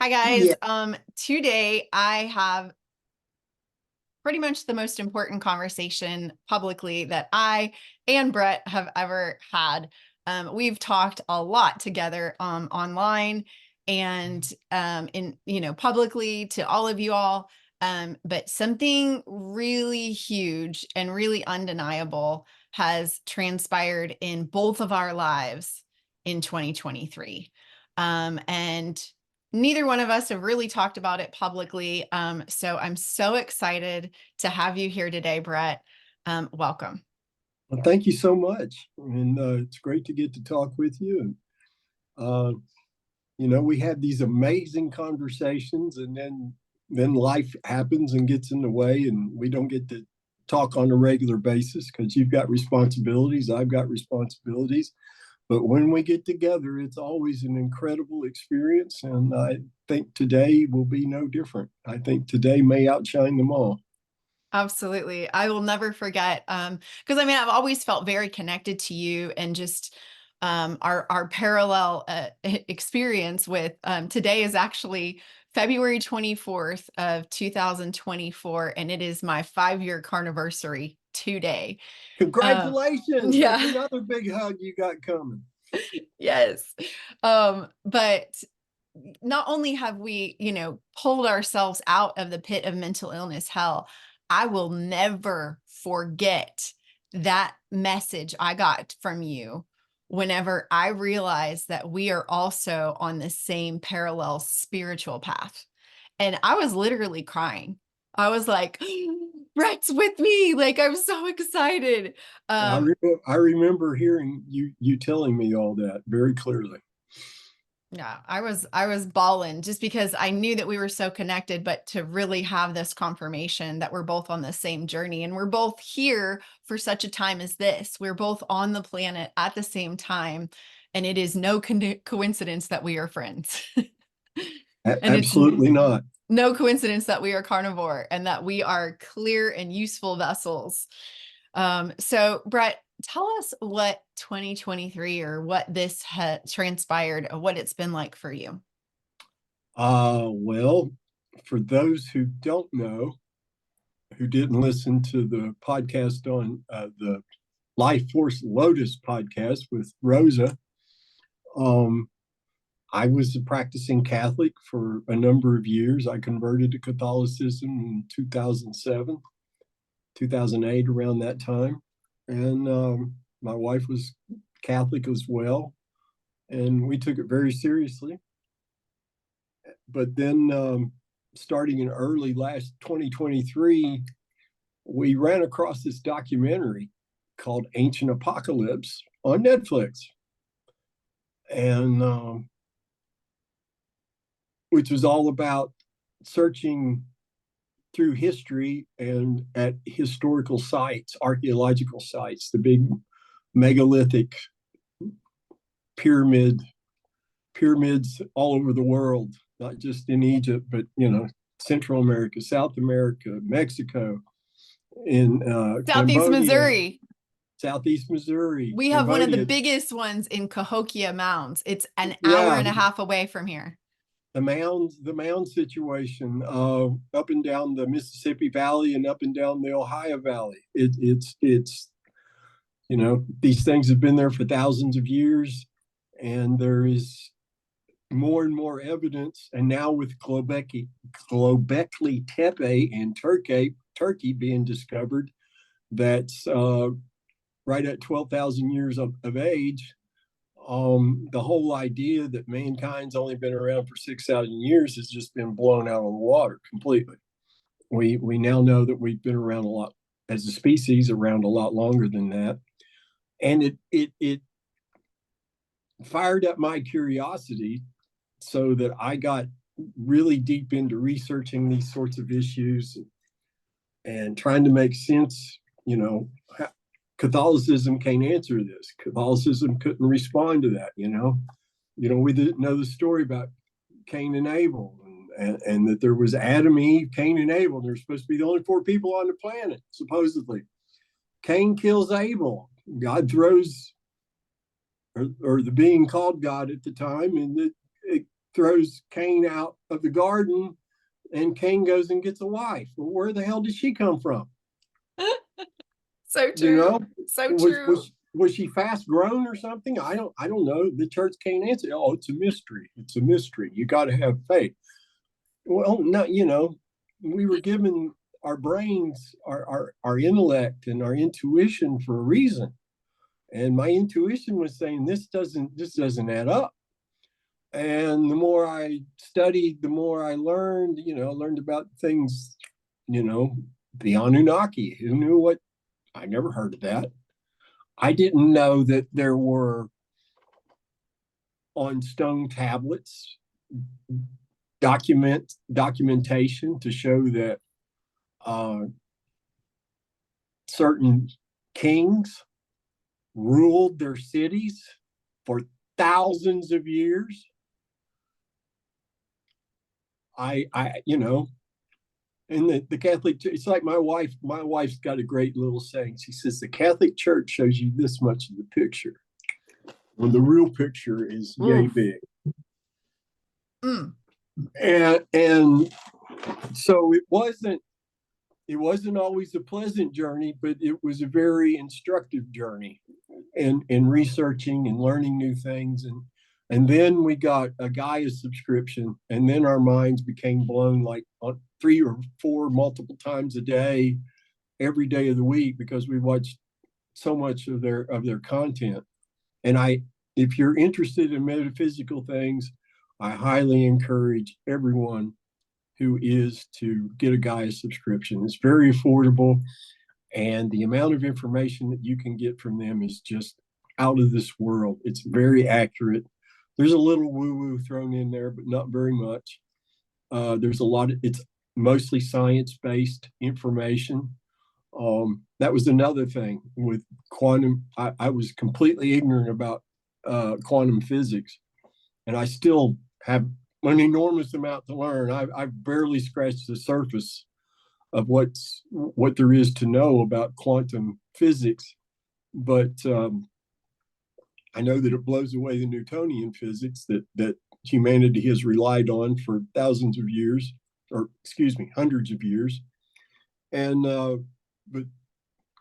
Hi guys. Yeah. Today I have pretty much the most important conversation publicly that I and Brett have ever had. We've talked a lot together online and in publicly to all of you all. But something really huge and really undeniable has transpired in both of our lives in 2023. And neither one of us have really talked about it publicly. So I'm so excited to have you here today, Brett. Welcome. Well, thank you so much. And it's great to get to talk with you. And, uh, we have these amazing conversations, and then life happens and gets in the way, and we don't get to talk on a regular basis because you've got responsibilities, I've got responsibilities. But when we get together, it's always an incredible experience. And I think today will be no different. I think today may outshine them all. Absolutely. I will never forget. Because I mean, I've always felt very connected to you and just our parallel experience with today is actually February 24th of 2024, and it is my 5-year carniversary today. Congratulations. That's Yeah. another big hug you got coming. Yes. But not only have we, pulled ourselves out of the pit of mental illness hell, I will never forget that message I got from you whenever I realized that we are also on the same parallel spiritual path. And I was literally crying. I was like, Brett's with me. Like, I'm so excited. Um, I remember hearing you telling me all that very clearly. Yeah, I was bawling just because I knew that we were so connected, but to really have this confirmation that we're both on the same journey and we're both here for such a time as this. We're both on the planet at the same time, and it is no coincidence that we are friends. And it's Absolutely not. no coincidence that we are carnivore and that we are clear and useful vessels. So Brett, tell us what 2023 or what this transpired, or what it's been like for you. Well, for those who don't know, who didn't listen to the podcast on the Life Force Lotus podcast with Rosa, um, I was a practicing Catholic for a number of years. I converted to Catholicism in 2007, 2008, around that time. And my wife was Catholic as well. And we took it very seriously. But then, starting in early last 2023, we ran across this documentary called Ancient Apocalypse on Netflix. And which was all about searching through history and at historical sites, archaeological sites, the big megalithic pyramid pyramids all over the world, not just in Egypt, but Central America, South America, Mexico, in Southeast Cambodia, Missouri. Southeast Missouri, We have one of the Cambodia. biggest ones in Cahokia Mounds. It's an hour Yeah, and a half away from here. the mound situation, up and down the Mississippi Valley and up and down the Ohio Valley. It's these things have been there for thousands of years, and there is more and more evidence. And now with Globekli Tepe in Turkey being discovered, that's right at 12,000 years of age. The whole idea that mankind's only been around for 6,000 years has just been blown out of the water completely. We now know that we've been around a lot as a species, around a lot longer than that, and it fired up my curiosity so that I got really deep into researching these sorts of issues and trying to make sense. Catholicism can't answer this. Catholicism couldn't respond to that. We didn't know the story about Cain and Abel, and that there was Adam, Eve, Cain, and Abel. There's supposed to be the only 4 people on the planet, supposedly. Cain kills Abel. God throws, or the being called God at the time, and throws Cain out of the garden, and Cain goes and gets a wife. Well, where the hell did she come from? So true. You know, so true. Was she fast grown or something? I don't know. The church can't answer. Oh, it's a mystery. It's a mystery. You got to have faith. Well, no, you know, we were given our brains, our intellect, and our intuition for a reason. And my intuition was saying this doesn't add up. And the more I studied, the more I learned. You know, learned about things. You know, the Anunnaki. Who knew what? I never heard of that. I didn't know that there were on stone tablets documentation to show that certain kings ruled their cities for thousands of years. You know, and the Catholic, it's like my wife's got a great little saying. She says, the Catholic Church shows you this much of the picture when the real picture is yay big. Mm. And so it wasn't always a pleasant journey, but it was a very instructive journey in researching and learning new things. And then we got a Gaia subscription, and then our minds became blown like 3 or 4 multiple times a day, every day of the week, because we watched so much of their content. And if you're interested in metaphysical things, I highly encourage everyone who is to get a Gaia subscription. It's very affordable, and the amount of information that you can get from them is just out of this world. It's very accurate. There's a little woo-woo thrown in there, but not very much. There's a lot it's mostly science-based information. That was another thing with quantum. I was completely ignorant about quantum physics, and I still have an enormous amount to learn. I've barely scratched the surface of what there is to know about quantum physics, but I know that it blows away the Newtonian physics that humanity has relied on for thousands of years, or excuse me, hundreds of years. And but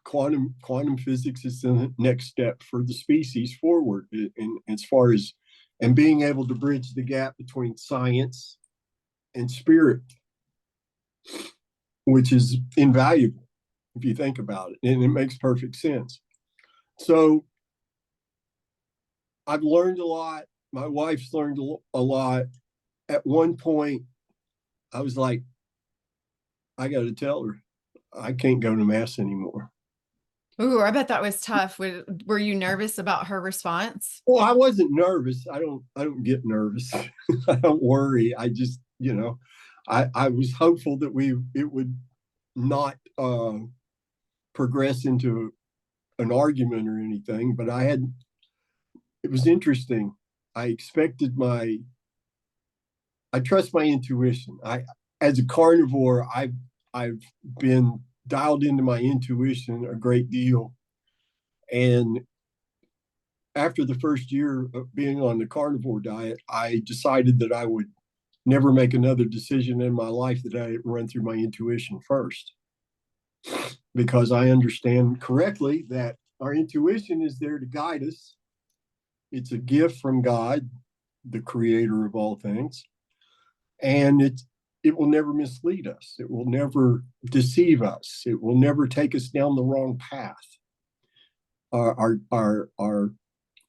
quantum physics is the next step for the species forward, in as far as and being able to bridge the gap between science and spirit, which is invaluable if you think about it, and it makes perfect sense. So I've learned a lot. My wife's learned a lot. At one point, I was like, I got to tell her, I can't go to mass anymore. Ooh, I bet that was tough. Were you nervous about her response? Well, I wasn't nervous. I don't get nervous. I don't worry. I just, you know, I was hopeful that it would not progress into an argument or anything, but it was interesting. I trust my intuition. As a carnivore, I've been dialed into my intuition a great deal. And after the first year of being on the carnivore diet, I decided that I would never make another decision in my life that I didn't run through my intuition first. Because I understand correctly that our intuition is there to guide us. It's a gift from God, the creator of all things. And it will never mislead us. It will never deceive us. It will never take us down the wrong path. Our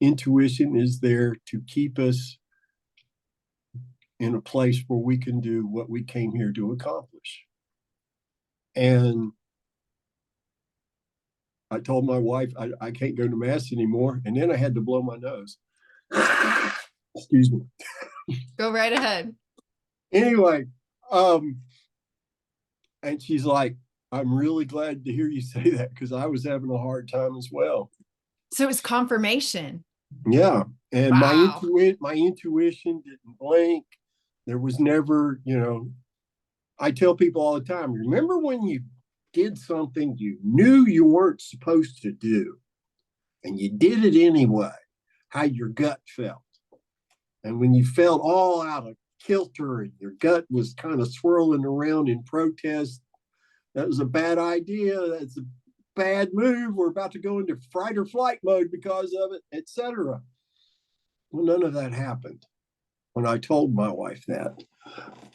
intuition is there to keep us in a place where we can do what we came here to accomplish. And I told my wife I can't go to mass anymore, and then I had to blow my nose. Excuse me. Go right ahead. Anyway, and she's like, I'm really glad to hear you say that, because I was having a hard time as well. So it was confirmation. Yeah. And wow. my intuition didn't blink. There was never, you know, I tell people all the time, remember when you did something you knew you weren't supposed to do, and you did it anyway, how your gut felt? And when you felt all out of kilter and your gut was kind of swirling around in protest, that was a bad idea. That's a bad move. We're about to go into fight or flight mode because of it, etc. Well, none of that happened when I told my wife that.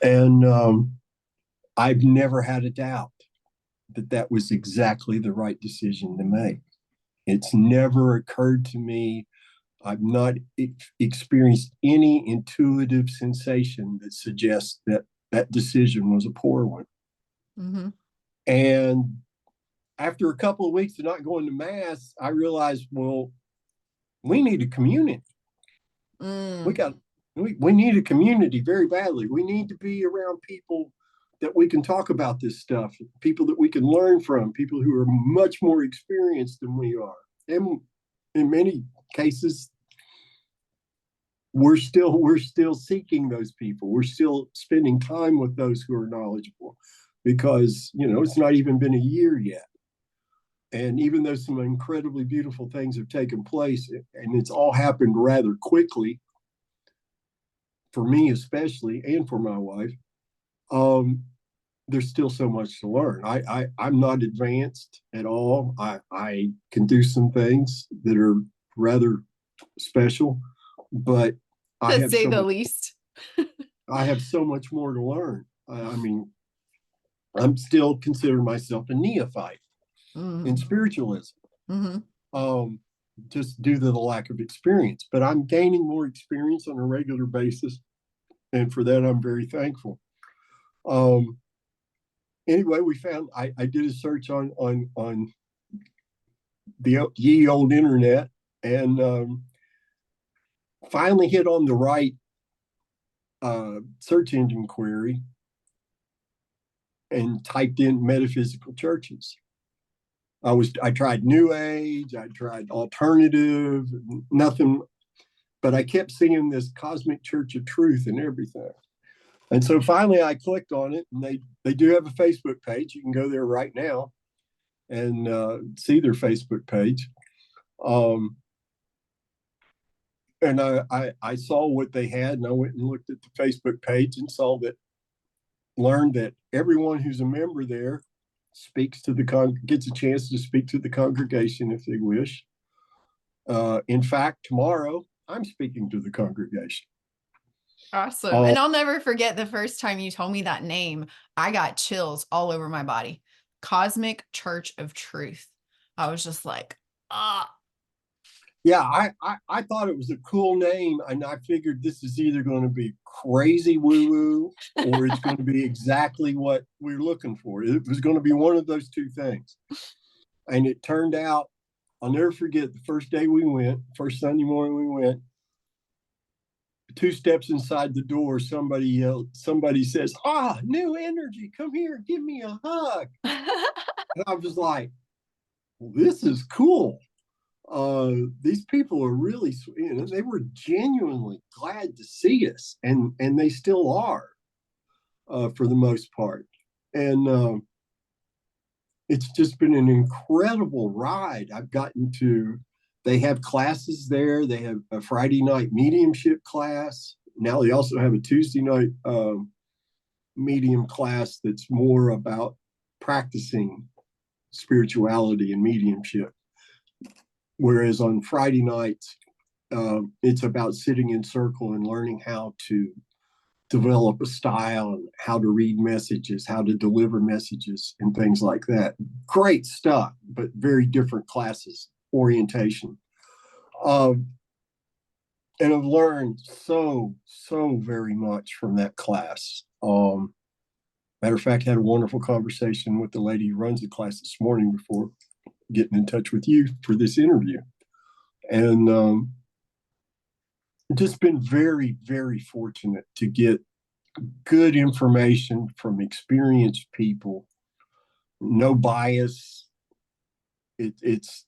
And I've never had a doubt that that was exactly the right decision to make. It's never occurred to me. I've not experienced any intuitive sensation that suggests that that decision was a poor one. Mm-hmm. And after a couple of weeks of not going to mass, I realized, well, we need a community. Mm. We need a community very badly. We need to be around people that we can talk about this stuff, people that we can learn from, people who are much more experienced than we are. And in many cases, we're still seeking those people. We're still spending time with those who are knowledgeable, because it's not even been a year yet. And even though some incredibly beautiful things have taken place, and it's all happened rather quickly, for me especially, and for my wife, there's still so much to learn. I'm not advanced at all. I can do some things that are rather special, but I To have say so the much. least. I have so much more to learn. I mean, I'm still considering myself a neophyte in spiritualism, Mm-hmm. just due to the lack of experience. But I'm gaining more experience on a regular basis, and for that, I'm very thankful. Anyway, we found I did a search on the ye old internet, and finally hit on the right search engine query and typed in metaphysical churches. I tried New Age, I tried alternative, nothing, but I kept seeing this Cosmic Church of Truth and everything. And so finally I clicked on it, and they do have a Facebook page. You can go there right now and see their Facebook page. And I saw what they had, and I went and looked at the Facebook page and learned that everyone who's a member there gets a chance to speak to the congregation if they wish. In fact, tomorrow I'm speaking to the congregation. Awesome. And I'll never forget the first time you told me that name. I got chills all over my body. Cosmic Church of Truth. I was just like, ah. Yeah, I thought it was a cool name, and I figured this is either going to be crazy woo-woo or it's going to be exactly what we're looking for. It was going to be one of those two things. And it turned out, I'll never forget the first Sunday morning we went, 2 steps inside the door, somebody says, new energy, come here, give me a hug. And I was like, well, this is cool. These people are really, they were genuinely glad to see us, and they still are, for the most part. And it's just been an incredible ride. They have classes there. They have a Friday night mediumship class. Now they also have a Tuesday night medium class that's more about practicing spirituality and mediumship. Whereas on Friday nights, it's about sitting in circle and learning how to develop a style and how to read messages, how to deliver messages, and things like that. Great stuff, but very different classes, orientation. And I've learned so very much from that class. Matter of fact, I had a wonderful conversation with the lady who runs the class this morning before getting in touch with you for this interview. And just been very, very fortunate to get good information from experienced people, no bias. It's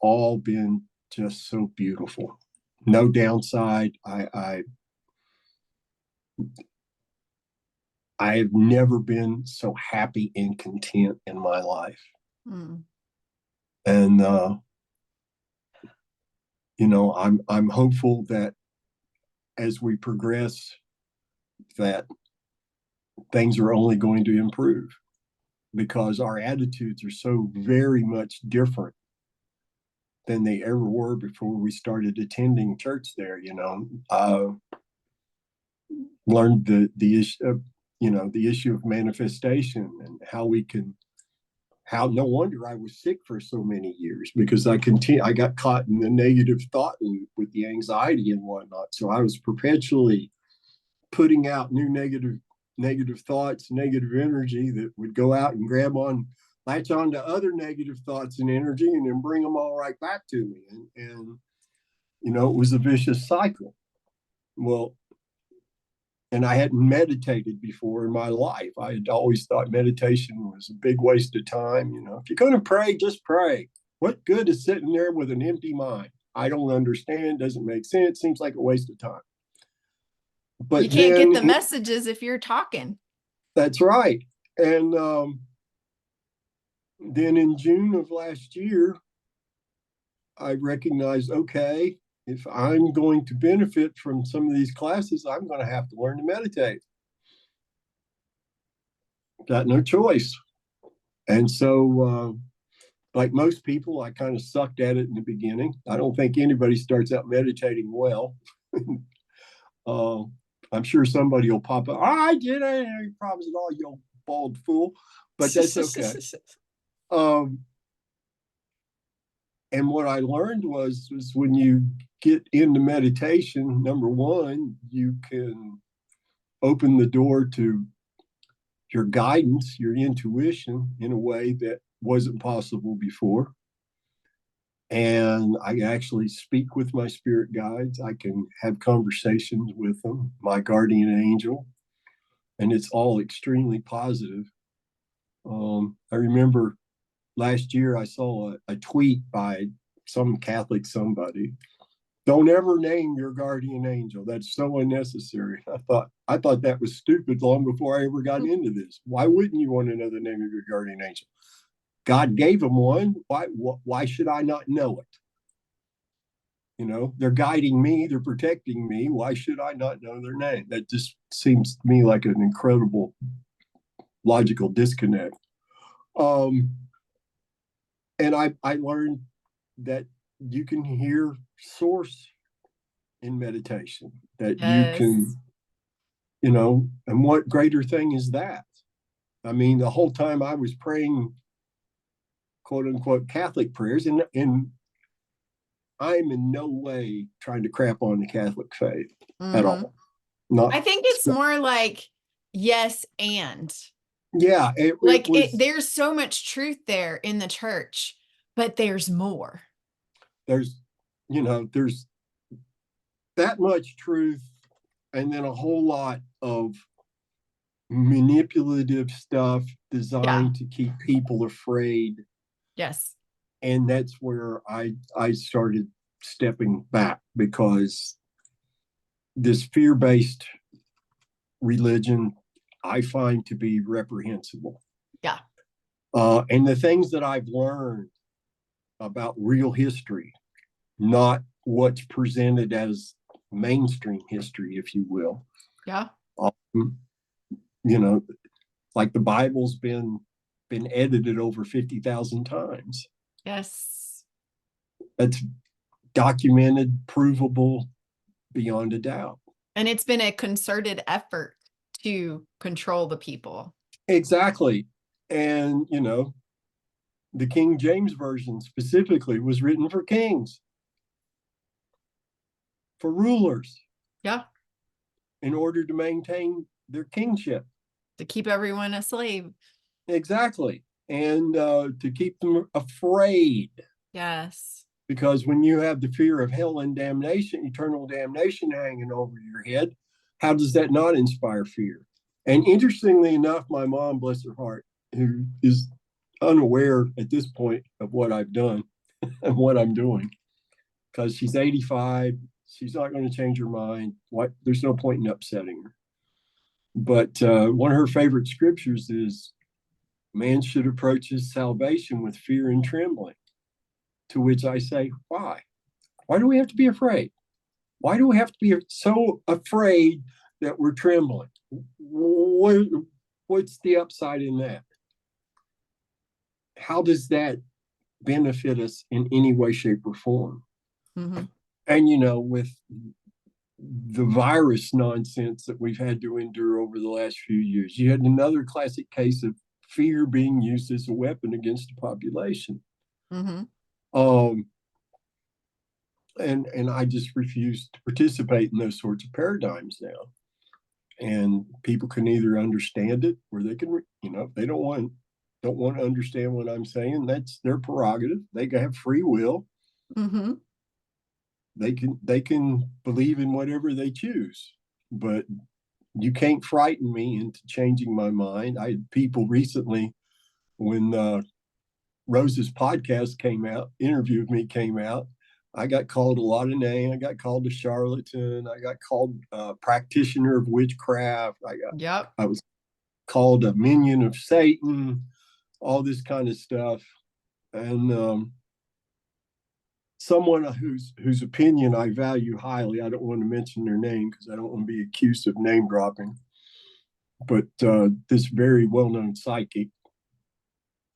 all been just so beautiful. No downside. I've never been so happy and content in my life. And I'm hopeful that as we progress that things are only going to improve because our attitudes are so very much different than they ever were before we started attending church there. Learned the issue, the issue of manifestation and how we can. How no wonder I was sick for so many years because I got caught in the negative thought loop with the anxiety and whatnot. So I was perpetually putting out new negative thoughts, negative energy that would go out and latch on to other negative thoughts and energy and then bring them all right back to me. And it was a vicious cycle. Well, and I hadn't meditated before in my life. I had always thought meditation was a big waste of time. If you're going to pray, just pray. What good is sitting there with an empty mind? I don't understand. Doesn't make sense. Seems like a waste of time. But you can't get the messages if you're talking. That's right. And then in June of last year, I recognized, okay, if I'm going to benefit from some of these classes, I'm going to have to learn to meditate. Got no choice. And so, like most people, I kind of sucked at it in the beginning. I don't think anybody starts out meditating well. I'm sure somebody will pop up. I did it. Any problems at all, you old bald fool. But that's okay. And what I learned was when you get into meditation, number one, you can open the door to your guidance, your intuition in a way that wasn't possible before. And I actually speak with my spirit guides. I can have conversations with them, my guardian angel, and it's all extremely positive. I remember last year I saw a tweet by some Catholic somebody. Don't ever name your guardian angel. That's so unnecessary. I thought that was stupid long before I ever got into this. Why wouldn't you want to know the name of your guardian angel? God gave them one. Why should I not know it? They're guiding me. They're protecting me. Why should I not know their name? That just seems to me like an incredible logical disconnect. And I learned that you can hear source in meditation, that yes. You can, and what greater thing is that? I mean, the whole time I was praying, quote unquote, Catholic prayers, and I'm in no way trying to crap on the Catholic faith at all. I think it's more like yes and. Yeah. There's so much truth there in the church, but there's more. There's that much truth and then a whole lot of manipulative stuff designed to keep people afraid. Yes. And that's where I started stepping back, because this fear-based religion I find to be reprehensible. Yeah. And the things that I've learned about real history, not what's presented as mainstream history, if you will. Yeah. Like the Bible's been edited over 50,000 times. Yes. That's documented, provable beyond a doubt. And it's been a concerted effort to control the people. Exactly. And, the King James Version specifically was written for kings, for rulers. Yeah. In order to maintain their kingship. To keep everyone a slave. Exactly. And to keep them afraid. Yes. Because when you have the fear of hell and damnation, eternal damnation hanging over your head, how does that not inspire fear? And interestingly enough, my mom, bless her heart, who is unaware at this point of what I've done and what I'm doing, because she's 85, she's not going to change her mind. There's no point in upsetting her. But one of her favorite scriptures is, man should approach his salvation with fear and trembling. To which I say, why? Why do we have to be afraid? Why do we have to be so afraid that we're trembling? What's the upside in that? How does that benefit us in any way, shape, or form? Mm-hmm. And, with the virus nonsense that we've had to endure over the last few years, you had another classic case of fear being used as a weapon against the population. Mm-hmm. And I just refuse to participate in those sorts of paradigms now. And people can either understand it, or they can, if they don't want to understand what I'm saying, that's their prerogative. They have free will. Mm-hmm. They can believe in whatever they choose, but you can't frighten me into changing my mind. I had people recently, when Rose's podcast interview with me came out, I got called a lot of names. I got called a charlatan. I got called a practitioner of witchcraft. I was called a minion of Satan, all this kind of stuff. And someone whose opinion I value highly, I don't want to mention their name because I don't want to be accused of name dropping, but this very well-known psychic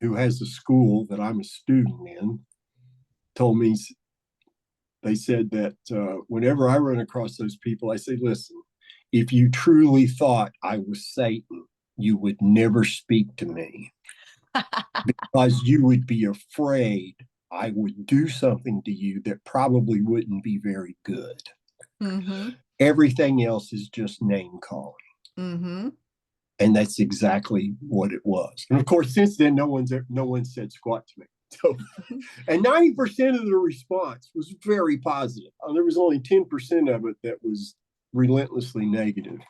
who has a school that I'm a student in told me, they said that whenever I run across those people, I say, listen, if you truly thought I was Satan, you would never speak to me because you would be afraid I would do something to you that probably wouldn't be very good. Mm-hmm. Everything else is just name calling. Mm-hmm. And that's exactly what it was. And of course, since then, no one said squat to me. So, and 90% of the response was very positive. There was only 10% of it that was relentlessly negative.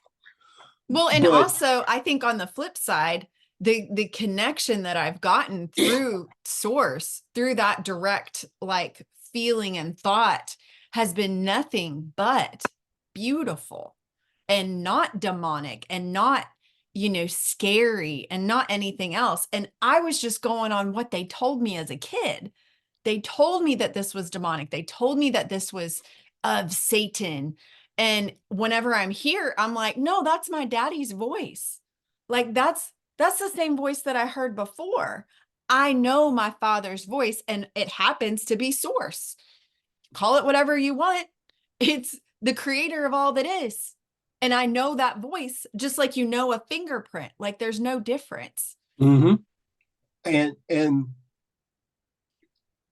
Well, and also, I think on the flip side, the connection that I've gotten through source, through that direct like feeling and thought, has been nothing but beautiful and not demonic and not, scary and not anything else. And I was just going on what they told me as a kid. They told me that this was demonic. They told me that this was of Satan. And whenever I'm here, I'm like, no, that's my daddy's voice. Like that's the same voice that I heard before. I know my father's voice, and it happens to be source. Call it whatever you want. It's the creator of all that is. And I know that voice just like a fingerprint. Like there's no difference. Mm-hmm. And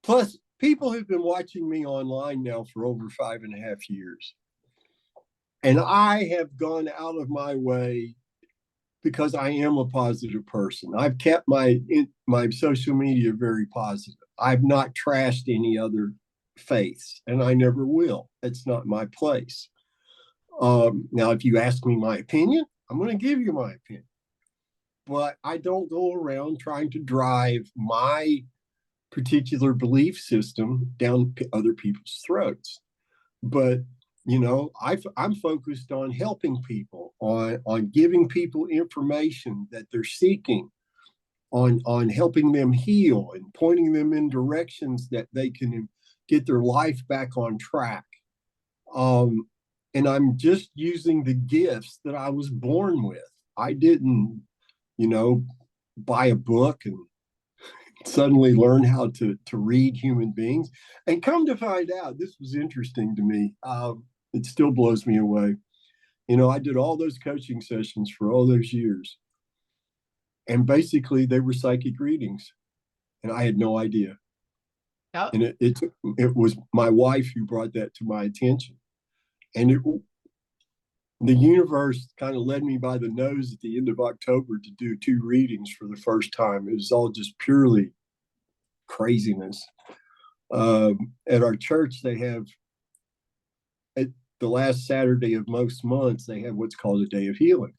plus, people who've been watching me online now for over 5.5 years. And I have gone out of my way because I am a positive person. I've kept my social media very positive. I've not trashed any other faiths, and I never will. It's not my place. Now, if you ask me my opinion, I'm going to give you my opinion. But I don't go around trying to drive my particular belief system down other people's throats. But I'm focused on helping people, on giving people information that they're seeking, on helping them heal and pointing them in directions that they can get their life back on track. And I'm just using the gifts that I was born with. I didn't, buy a book and suddenly learn how to read human beings. And come to find out, this was interesting to me. It still blows me away. I did all those coaching sessions for all those years. And basically, they were psychic readings. And I had no idea. Yep. And it was my wife who brought that to my attention. And the universe kind of led me by the nose at the end of October to do 2 readings for the first time. It was all just purely craziness. At our church, they have, at the last Saturday of most months, they have what's called a day of healing.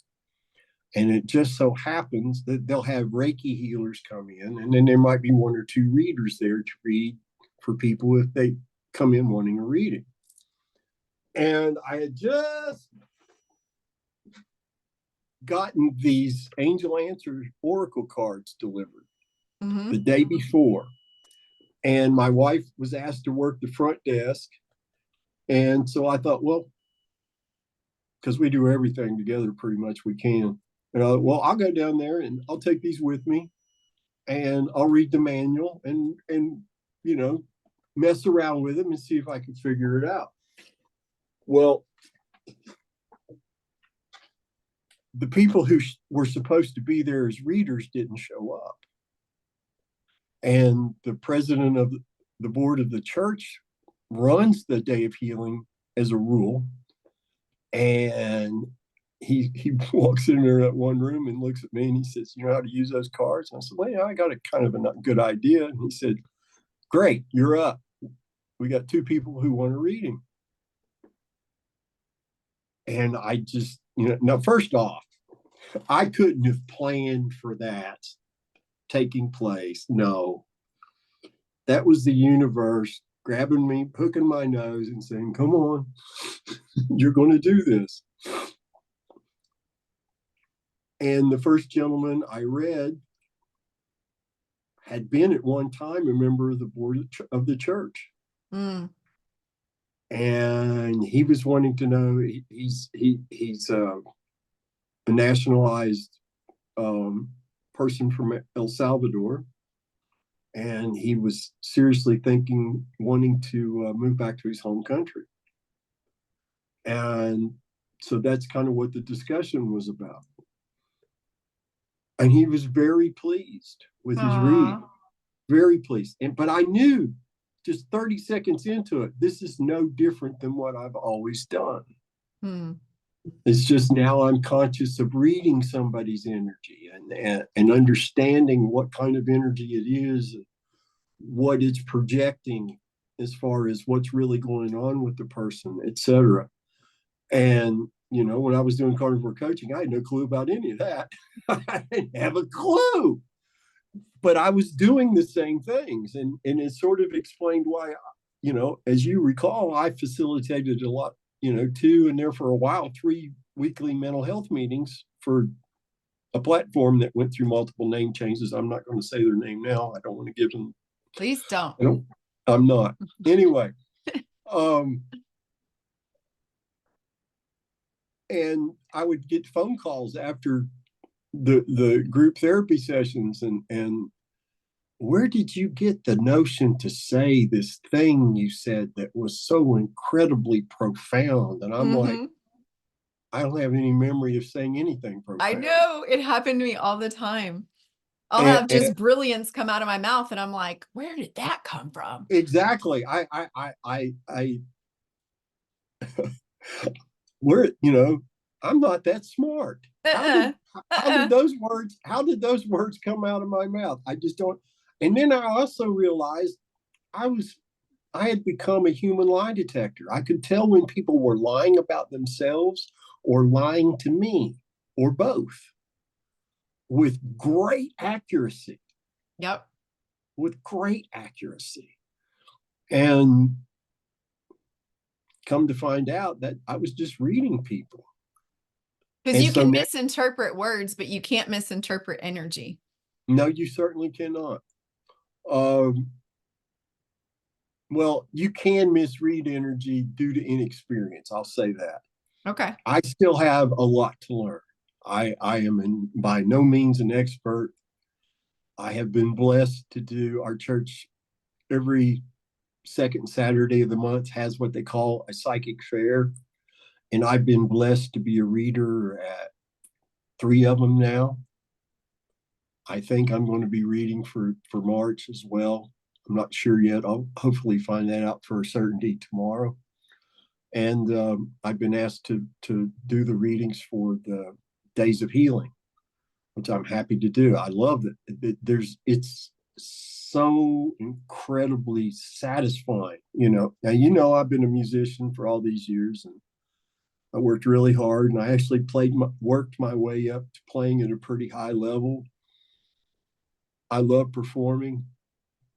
And it just so happens that they'll have Reiki healers come in, and then there might be 1 or 2 readers there to read for people if they come in wanting a reading. And I had just gotten these angel answer oracle cards delivered the day before. And my wife was asked to work the front desk. And so I thought, well, because we do everything together pretty much we can. And well, I'll go down there and I'll take these with me and I'll read the manual and you know, mess around with them and see if I can figure it out. Well, the people who were supposed to be there as readers didn't show up. And the president of the board of the church runs the day of healing as a rule. And he walks in there at one room and looks at me and he says, "You know how to use those cards?" And I said, "Well, yeah, I got a kind of a good idea." And he said, "Great, you're up. We got 2 people who want a reading." And I just, now first off, I couldn't have planned for that taking place. No, that was the universe grabbing me, hooking my nose and saying, "Come on, you're going to do this." And the first gentleman I read had been at one time a member of the board of the church. Mm. And he was wanting to know, he's a nationalized person from El Salvador. And he was seriously wanting to move back to his home country. And so that's kind of what the discussion was about. And he was very pleased with his reading, very pleased. But I knew just 30 seconds into it, this is no different than what I've always done. It's just now I'm conscious of reading somebody's energy and understanding what kind of energy it is, what it's projecting as far as what's really going on with the person, etc. And when I was doing carnivore coaching, I had no clue about any of that. I didn't have a clue, but I was doing the same things, and it sort of explained why, as you recall, I facilitated a lot, 2 and there for a while 3 weekly mental health meetings for a platform that went through multiple name changes. I'm not going to say their name now. I don't want to give them. Please don't. I'm not. Anyway, and I would get phone calls after the group therapy sessions and where did you get the notion to say this thing you said that was so incredibly profound? And I'm like, I don't have any memory of saying anything profound. I know, it happened to me all the time. I'll have just brilliance come out of my mouth and I'm like, where did that come from? Exactly. We're, I'm not that smart. How did those words come out of my mouth? I just don't. And then I also realized I had become a human lie detector. I could tell when people were lying about themselves or lying to me or both with great accuracy. Yep. With great accuracy. And come to find out that I was just reading people. Because you can misinterpret words, but you can't misinterpret energy. No, you certainly cannot. Well, you can misread energy due to inexperience. I'll say that. Okay. I still have a lot to learn. I am by no means an expert. I have been blessed to do our church every second Saturday of the month has what they call a psychic fair. And I've been blessed to be a reader at 3 of them now. I think I'm going to be reading for March as well. I'm not sure yet. I'll hopefully find that out for a certainty tomorrow. And I've been asked to do the readings for the Days of Healing, which I'm happy to do. I love it. It's so incredibly satisfying. Now, I've been a musician for all these years, and I worked really hard, and I actually worked my way up to playing at a pretty high level. I love performing,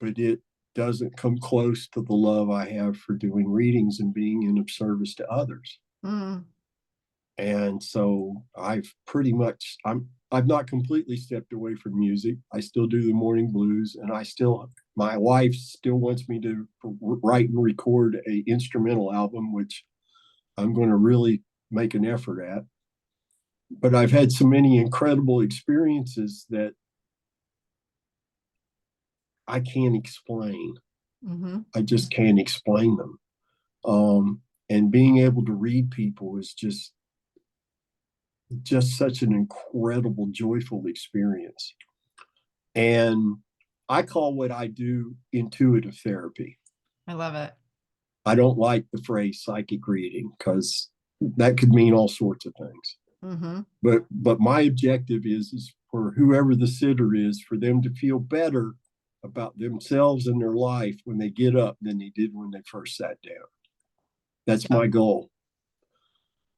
but it doesn't come close to the love I have for doing readings and being in service to others. And so I've not completely stepped away from music. I still do the morning blues, and I still My wife still wants me to write and record a instrumental album, which I'm going to really make an effort at. But I've had so many incredible experiences that I can't explain. Mm-hmm. I just can't explain them. And being able to read people is just such an incredible, joyful experience. And I call what I do intuitive therapy. I love it. I don't like the phrase psychic reading because that could mean all sorts of things. Mm-hmm. But my objective is for whoever the sitter is, for them to feel better about themselves and their life when they get up than they did when they first sat down. That's my goal.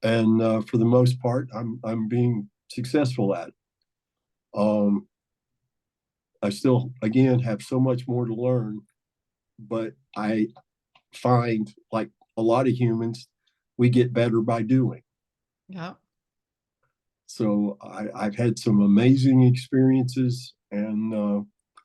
And for the most part, I'm being successful at it. I still, again, have so much more to learn, but I find, like a lot of humans, we get better by doing. Yeah. So I've had some amazing experiences, and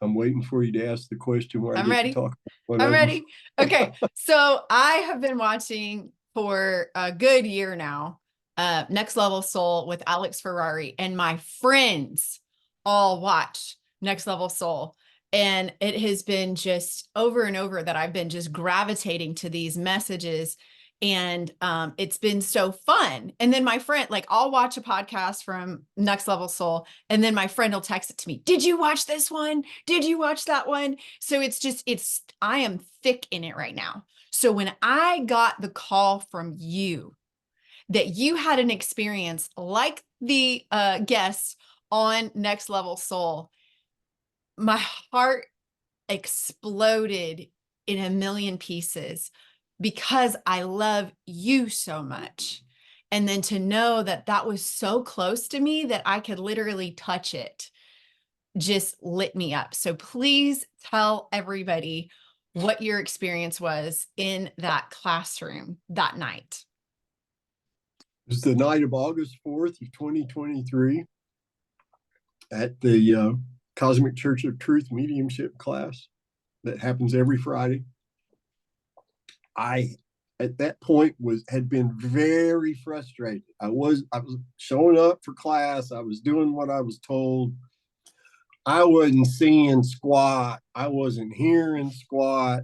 I'm waiting for you to ask the question where I I'm get ready. to talk. I'm ready. Okay. So I have been watching for a good year now, Next Level Soul with Alex Ferrari, and my friends all watch Next Level Soul. And it has been just over and over that I've been just gravitating to these messages. And it's been so fun. And then my friend, like, I'll watch a podcast from Next Level Soul, and then my friend will text it to me. Did you watch this one? Did you watch that one? So I am thick in it right now. So when I got the call from you that you had an experience like the guests on Next Level Soul, my heart exploded in a million pieces because I love you so much. And then to know that that was so close to me that I could literally touch it just lit me up. So please tell everybody what your experience was in that classroom that night. It was the night of August 4th of 2023 at the Cosmic Church of Truth mediumship class that happens every Friday. I at that point had been very frustrated. I was showing up for class. I was doing what I was told. I wasn't seeing squat. I wasn't hearing squat.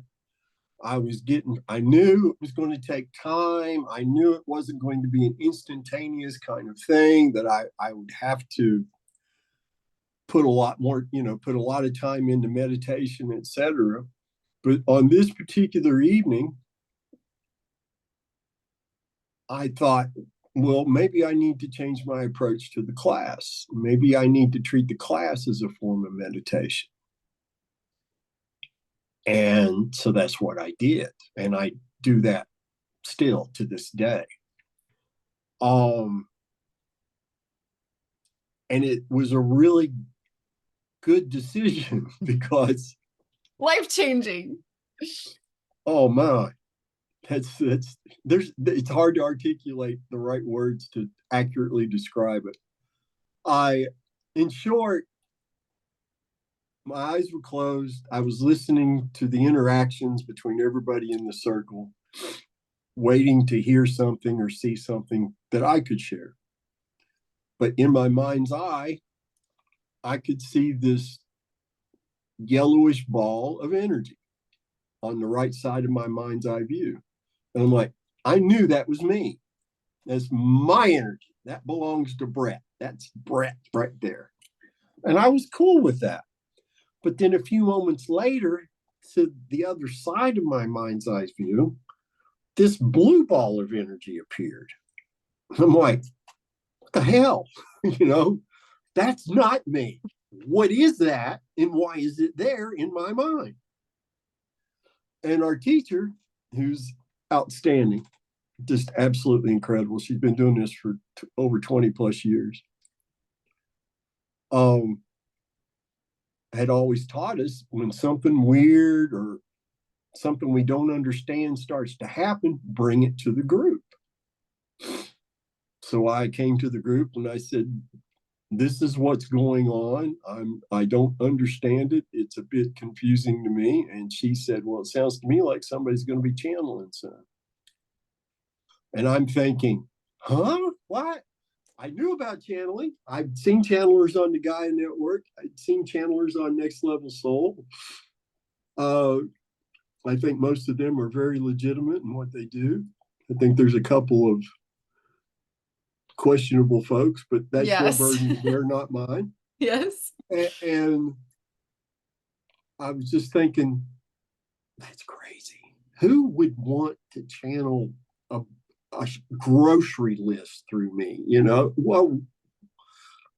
I knew it was going to take time. I knew it wasn't going to be an instantaneous kind of thing, that I would have to put a lot more, put a lot of time into meditation, etc. But on this particular evening, I thought, well, maybe I need to change my approach to the class. Maybe I need to treat the class as a form of meditation. And so that's what I did. And I do that still to this day. And it was a really good decision because Life-changing. oh my, it's hard to articulate the right words to accurately describe it. In short, my eyes were closed. I was listening to the interactions between everybody in the circle, waiting to hear something or see something that I could share. But in my mind's eye, I could see this yellowish ball of energy on the right side of my mind's eye view. And I'm like, I knew that was me. That's my energy. That belongs to Brett. That's Brett right there. And I was cool with that. But then a few moments later, to the other side of my mind's eye view, this blue ball of energy appeared. I'm like, what the hell? That's not me. What is that? And why is it there in my mind? And our teacher, who's outstanding, just absolutely incredible. She's been doing this for over 20 plus years. Had always taught us, when something weird or something we don't understand starts to happen, bring it to the group. So I came to the group and I said, this is what's going on. I don't understand it. It's a bit confusing to me. And she said, well, it sounds to me like somebody's going to be channeling soon. And I'm thinking, huh? What? I knew about channeling. I'd seen channelers on the Gaia Network. I'd seen channelers on Next Level Soul. Uh, I think most of them are very legitimate in what they do. I think there's a couple of questionable folks, but that's your Yes. burden. They're not mine. Yes. And I was just thinking, that's crazy. Who would want to channel a grocery list through me? You know, well,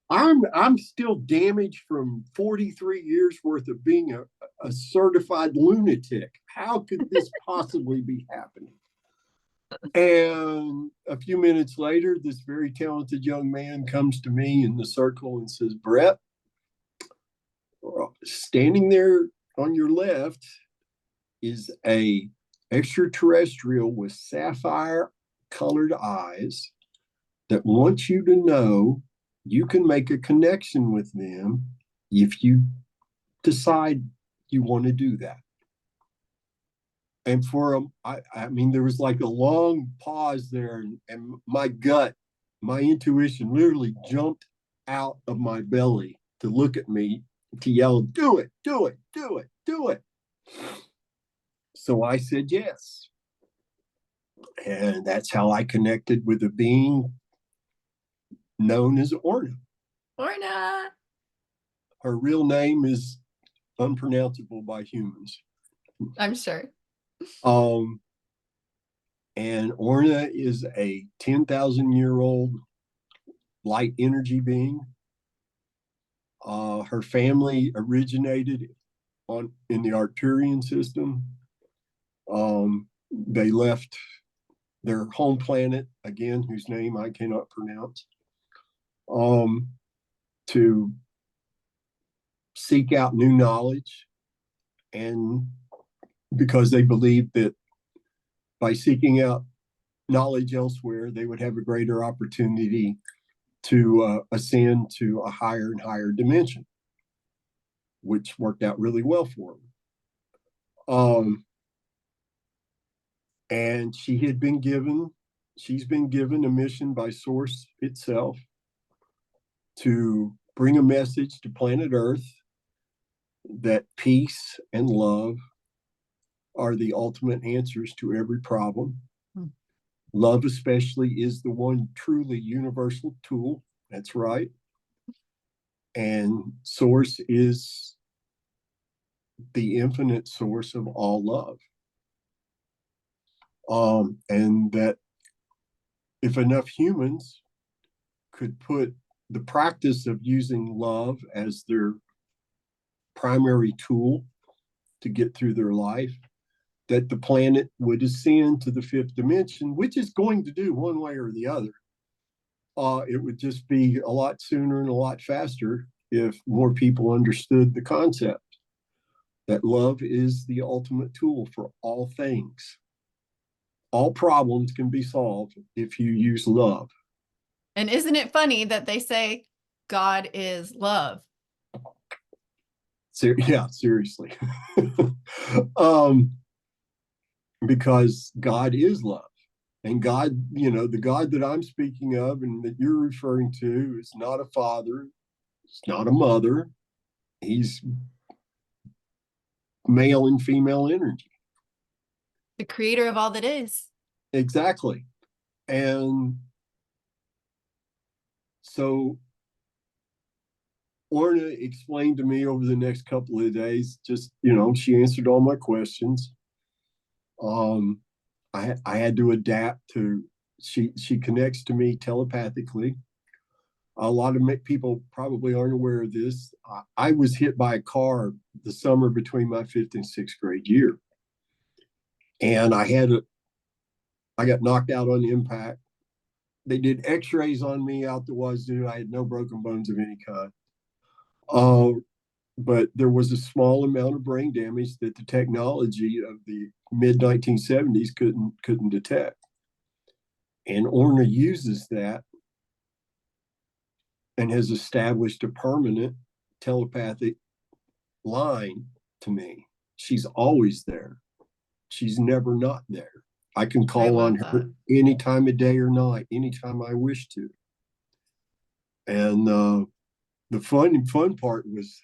I'm still damaged from 43 years worth of being a certified lunatic. How could this possibly be happening? And a few minutes later, this very talented young man comes to me in the circle and says, Brett, standing there on your left is a extraterrestrial with sapphire colored eyes that wants you to know you can make a connection with them if you decide you want to do that. And I mean, there was like a long pause there, and my gut, my intuition literally jumped out of my belly to look at me, to yell, do it, do it, do it, do it. So I said yes. And that's how I connected with a being known as Orna. Orna. Her real name is unpronounceable by humans. I'm sure. Um, and Orna is a 10,000-year-old light energy being. Her family originated in the Arcturian system. They left their home planet, again, whose name I cannot pronounce, to seek out new knowledge, and because they believed that by seeking out knowledge elsewhere, they would have a greater opportunity to ascend to a higher and higher dimension, which worked out really well for them. And she's been given a mission by Source itself to bring a message to planet Earth that peace and love are the ultimate answers to every problem. Love, especially, is the one truly universal tool. That's right. And Source is the infinite source of all love. And that if enough humans could put the practice of using love as their primary tool to get through their life, that the planet would ascend to the fifth dimension, which is going to do one way or the other. It would just be a lot sooner and a lot faster if more people understood the concept that love is the ultimate tool for all things. All problems can be solved if you use love. And isn't it funny that they say God is love? Yeah, seriously. Because God is love. And God, the God that I'm speaking of and that you're referring to is not a father, it's not a mother. He's male and female energy. The creator of all that is. Exactly. And so Orna explained to me over the next couple of days, just, she answered all my questions. I had to adapt to, she connects to me telepathically. A lot of people probably aren't aware of this. I was hit by a car the summer between my fifth and sixth grade year. And I got knocked out on impact. They did x-rays on me out the wazoo. I had no broken bones of any kind. But there was a small amount of brain damage that the technology of the mid 1970s couldn't detect. And Orna uses that and has established a permanent telepathic line to me. She's always there. She's never not there. I can I call on love her that. any time of day or night, anytime I wish to. And the fun part was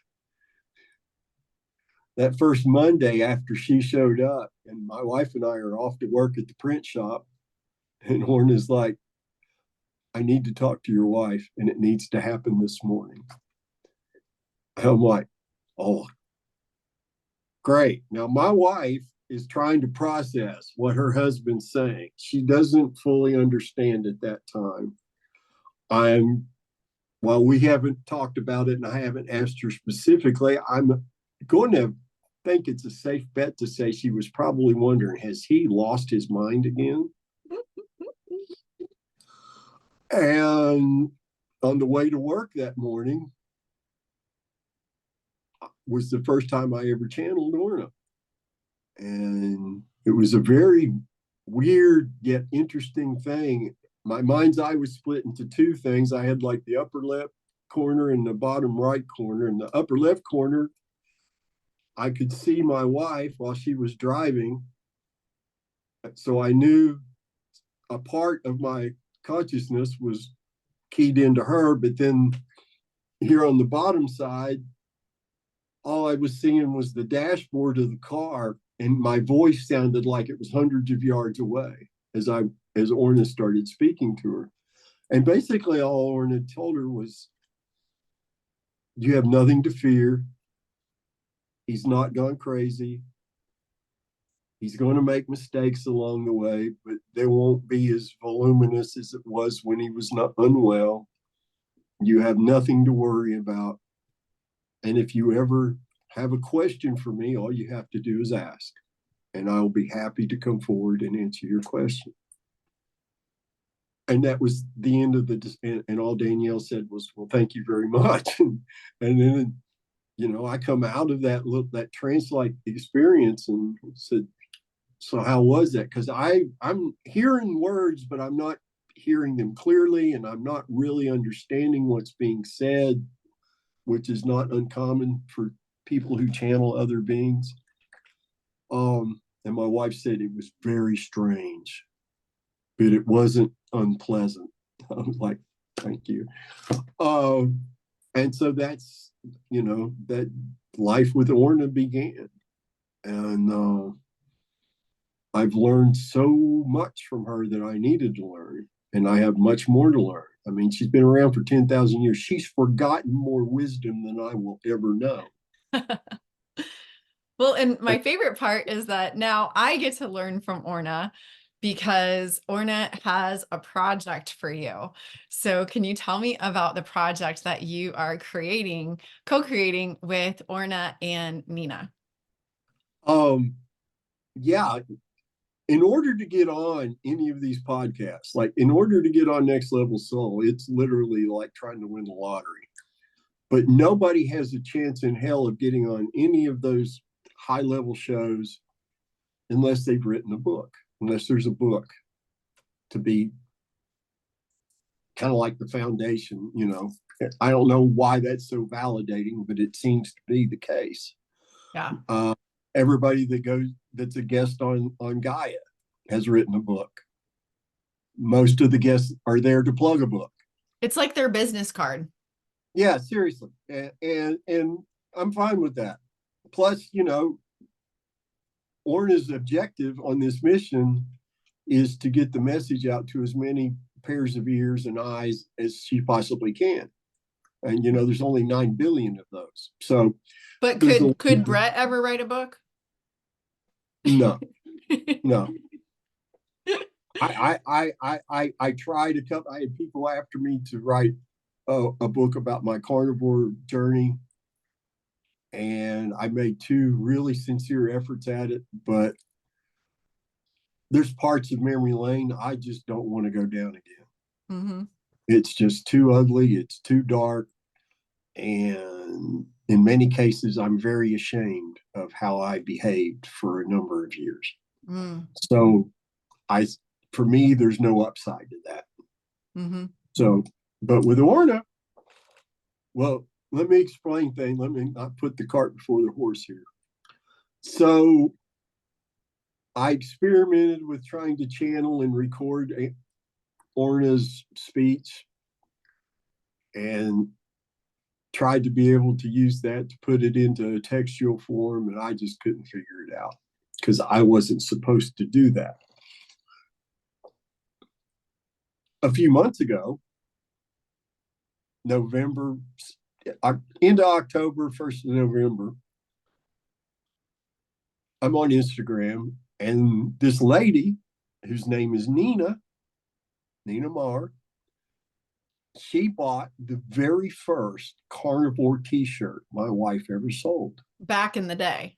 that first Monday after she showed up, and my wife and I are off to work at the print shop, and Orna's like, I need to talk to your wife, and it needs to happen this morning. I'm like, oh, great. Now, my wife is trying to process what her husband's saying. She doesn't fully understand at that time. While we haven't talked about it and I haven't asked her specifically, I'm going to think it's a safe bet to say she was probably wondering, has he lost his mind again? And on the way to work that morning was the first time I ever channeled Orna. And it was a very weird yet interesting thing. My mind's eye was split into two things. I had like the upper left corner and the bottom right corner. In the upper left corner, I could see my wife while she was driving. So I knew a part of my consciousness was keyed into her. But then here on the bottom side, all I was seeing was the dashboard of the car, and my voice sounded like it was hundreds of yards away as Orna started speaking to her. And basically all Orna told her was, you have nothing to fear. He's not gone crazy. He's going to make mistakes along the way, but they won't be as voluminous as it was when he was not unwell. You have nothing to worry about. And if you ever have a question for me, all you have to do is ask, and I'll be happy to come forward and answer your question. And that was the end of and all Danielle said was, well, thank you very much. And then, I come out of that trance-like experience and said, so how was that? Because I'm hearing words, but I'm not hearing them clearly, and I'm not really understanding what's being said, which is not uncommon for people who channel other beings. And my wife said it was very strange, but it wasn't unpleasant. I was like, thank you. And so that's, that life with Orna began. And I've learned so much from her that I needed to learn, and I have much more to learn. I mean, she's been around for 10,000 years. She's forgotten more wisdom than I will ever know. Well, and my favorite part is that now I get to learn from Orna because Orna has a project for you. So can you tell me about the project that you are co-creating with Orna and Nina? Yeah. In order to get on any of these podcasts, like in order to get on Next Level Soul, it's literally like trying to win the lottery. But nobody has a chance in hell of getting on any of those high level shows unless they've written a book, unless there's a book to be kind of like the foundation. I don't know why that's so validating, but it seems to be the case. Yeah. Everybody that's a guest on Gaia has written a book. Most of the guests are there to plug a book. It's like their business card. Yeah, seriously. And I'm fine with that. Plus, Orna's objective on this mission is to get the message out to as many pairs of ears and eyes as she possibly can. And there's only 9 billion of those. So, but could Brett ever write a book? No. I tried I had people after me to write a book about my carnivore journey, and I made 2 really sincere efforts at it, but there's parts of memory lane I just don't want to go down again. Mm-hmm. It's just too ugly, it's too dark, and in many cases I'm very ashamed of how I behaved for a number of years. So for me, there's no upside to that. Mm-hmm. So, but with Orna, Well, let me explain things. Let me not put the cart before the horse here. So I experimented with trying to channel and record Orna's speech and tried to be able to use that to put it into a textual form, and I just couldn't figure it out because I wasn't supposed to do that. A few months ago, November, into October, 1st of November, I'm on Instagram, and this lady, whose name is Nina Marr, she bought the very first carnivore t-shirt my wife ever sold. Back in the day.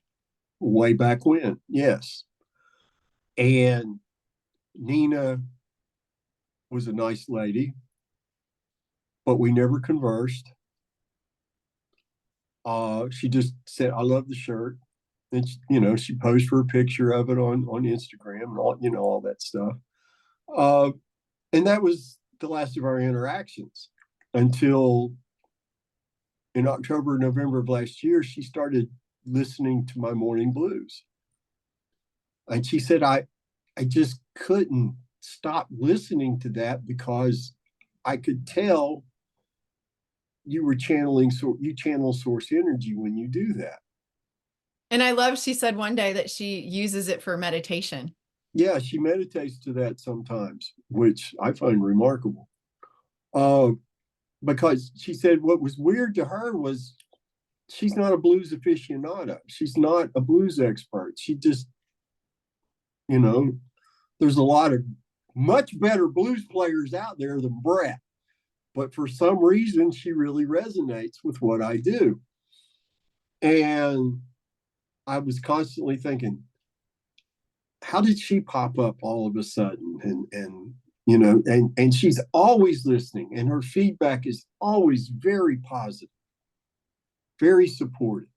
Way back when, yes. And Nina was a nice lady, but we never conversed. She just said, "I love the shirt." And she posed for a picture of it on Instagram and all that stuff. Uh, and that was the last of our interactions until in October, November of last year, she started listening to my morning blues. And she said, I just couldn't stop listening to that because I could tell you were channeling, so you channel source energy when you do that. And I love, she said one day that she uses it for meditation. Yeah, she meditates to that sometimes, which I find remarkable. Because she said what was weird to her was she's not a blues aficionado. She's not a blues expert. She just, there's a lot of much better blues players out there than Brett. But for some reason, she really resonates with what I do. And I was constantly thinking, how did she pop up all of a sudden? And she's always listening, and her feedback is always very positive, very supportive.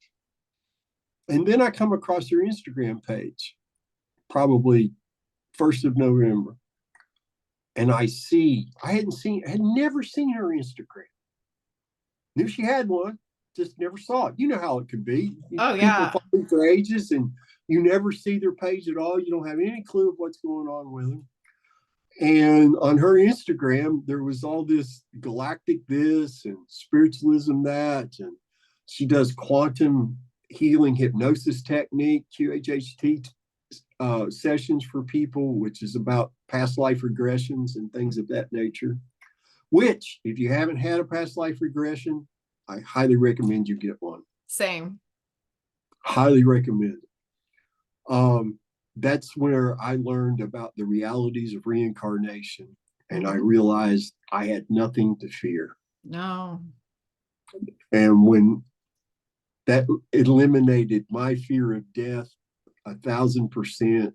And then I come across her Instagram page, probably 1st of November. And I had never seen her Instagram. Knew she had one, just never saw it. You know how it could be. Oh, People yeah. follow for ages and you never see their page at all. You don't have any clue of what's going on with them. And on her Instagram, there was all this galactic this and spiritualism that. And she does quantum healing hypnosis technique, QHHT sessions for people, which is about past life regressions and things of that nature. Which, if you haven't had a past life regression, I highly recommend you get one. Same. Highly recommend it. That's where I learned about the realities of reincarnation, and I realized I had nothing to fear. No. And when that eliminated my fear of death 1,000%,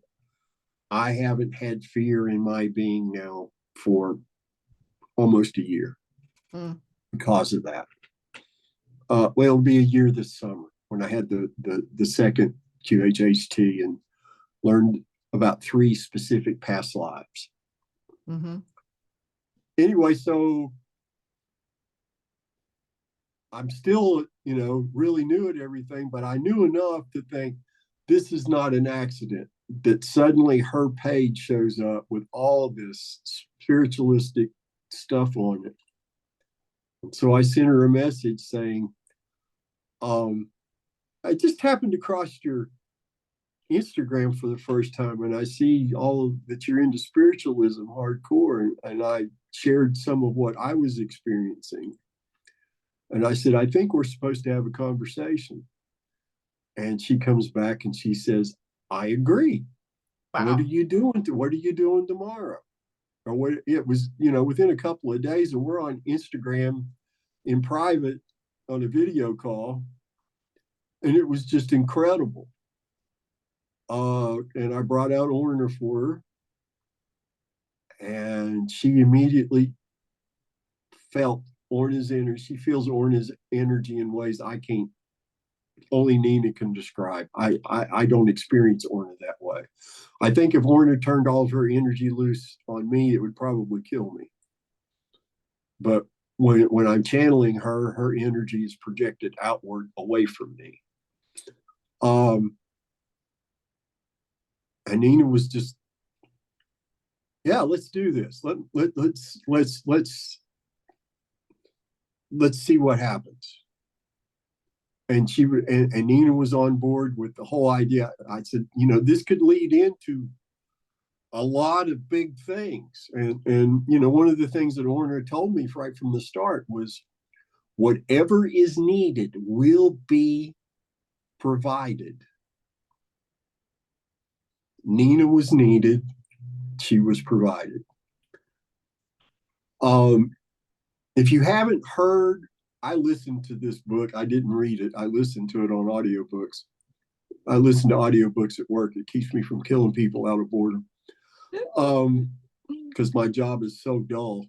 I haven't had fear in my being now for almost a year because of that. Well, it'll be a year this summer when I had the second QHHT and learned about 3 specific past lives. Mm-hmm. Anyway, so I'm still, really new at everything, but I knew enough to think this is not an accident, that suddenly her page shows up with all this spiritualistic stuff on it. So I sent her a message saying, I just happened to cross your Instagram for the first time, and I see all that you're into spiritualism hardcore, and I shared some of what I was experiencing. And I said, I think we're supposed to have a conversation. And she comes back and she says, I agree. Wow. What are you doing tomorrow? Or what it was, within a couple of days, and we're on Instagram in private on a video call. And it was just incredible. And I brought out Orna for her. And she immediately felt Orna's energy. She feels Orna's energy in ways I can't, only Nina can describe. I don't experience Orna that way. I think if Orna turned all of her energy loose on me, it would probably kill me. But when I'm channeling her, her energy is projected outward away from me. And Nina was just, yeah, let's do this. Let's see what happens. And and Nina was on board with the whole idea. I said, this could lead into a lot of big things. And one of the things that Orna told me right from the start was whatever is needed will be provided. Nina was needed, she was provided. If you haven't heard, I listened to this book. I didn't read it. I listened to it on audiobooks. I listen to audiobooks at work. It keeps me from killing people out of boredom. Because my job is so dull.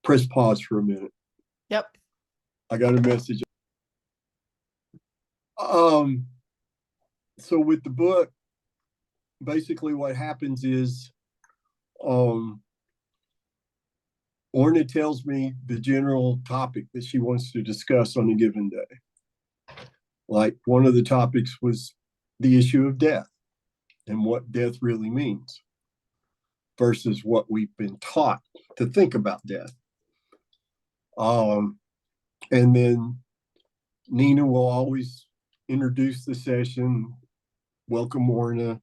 Press pause for a minute. Yep. I got a message. So with the book, basically what happens is Orna tells me the general topic that she wants to discuss on a given day. Like one of the topics was the issue of death and what death really means versus what we've been taught to think about death. And then Nina will always introduce the session, welcome Orna.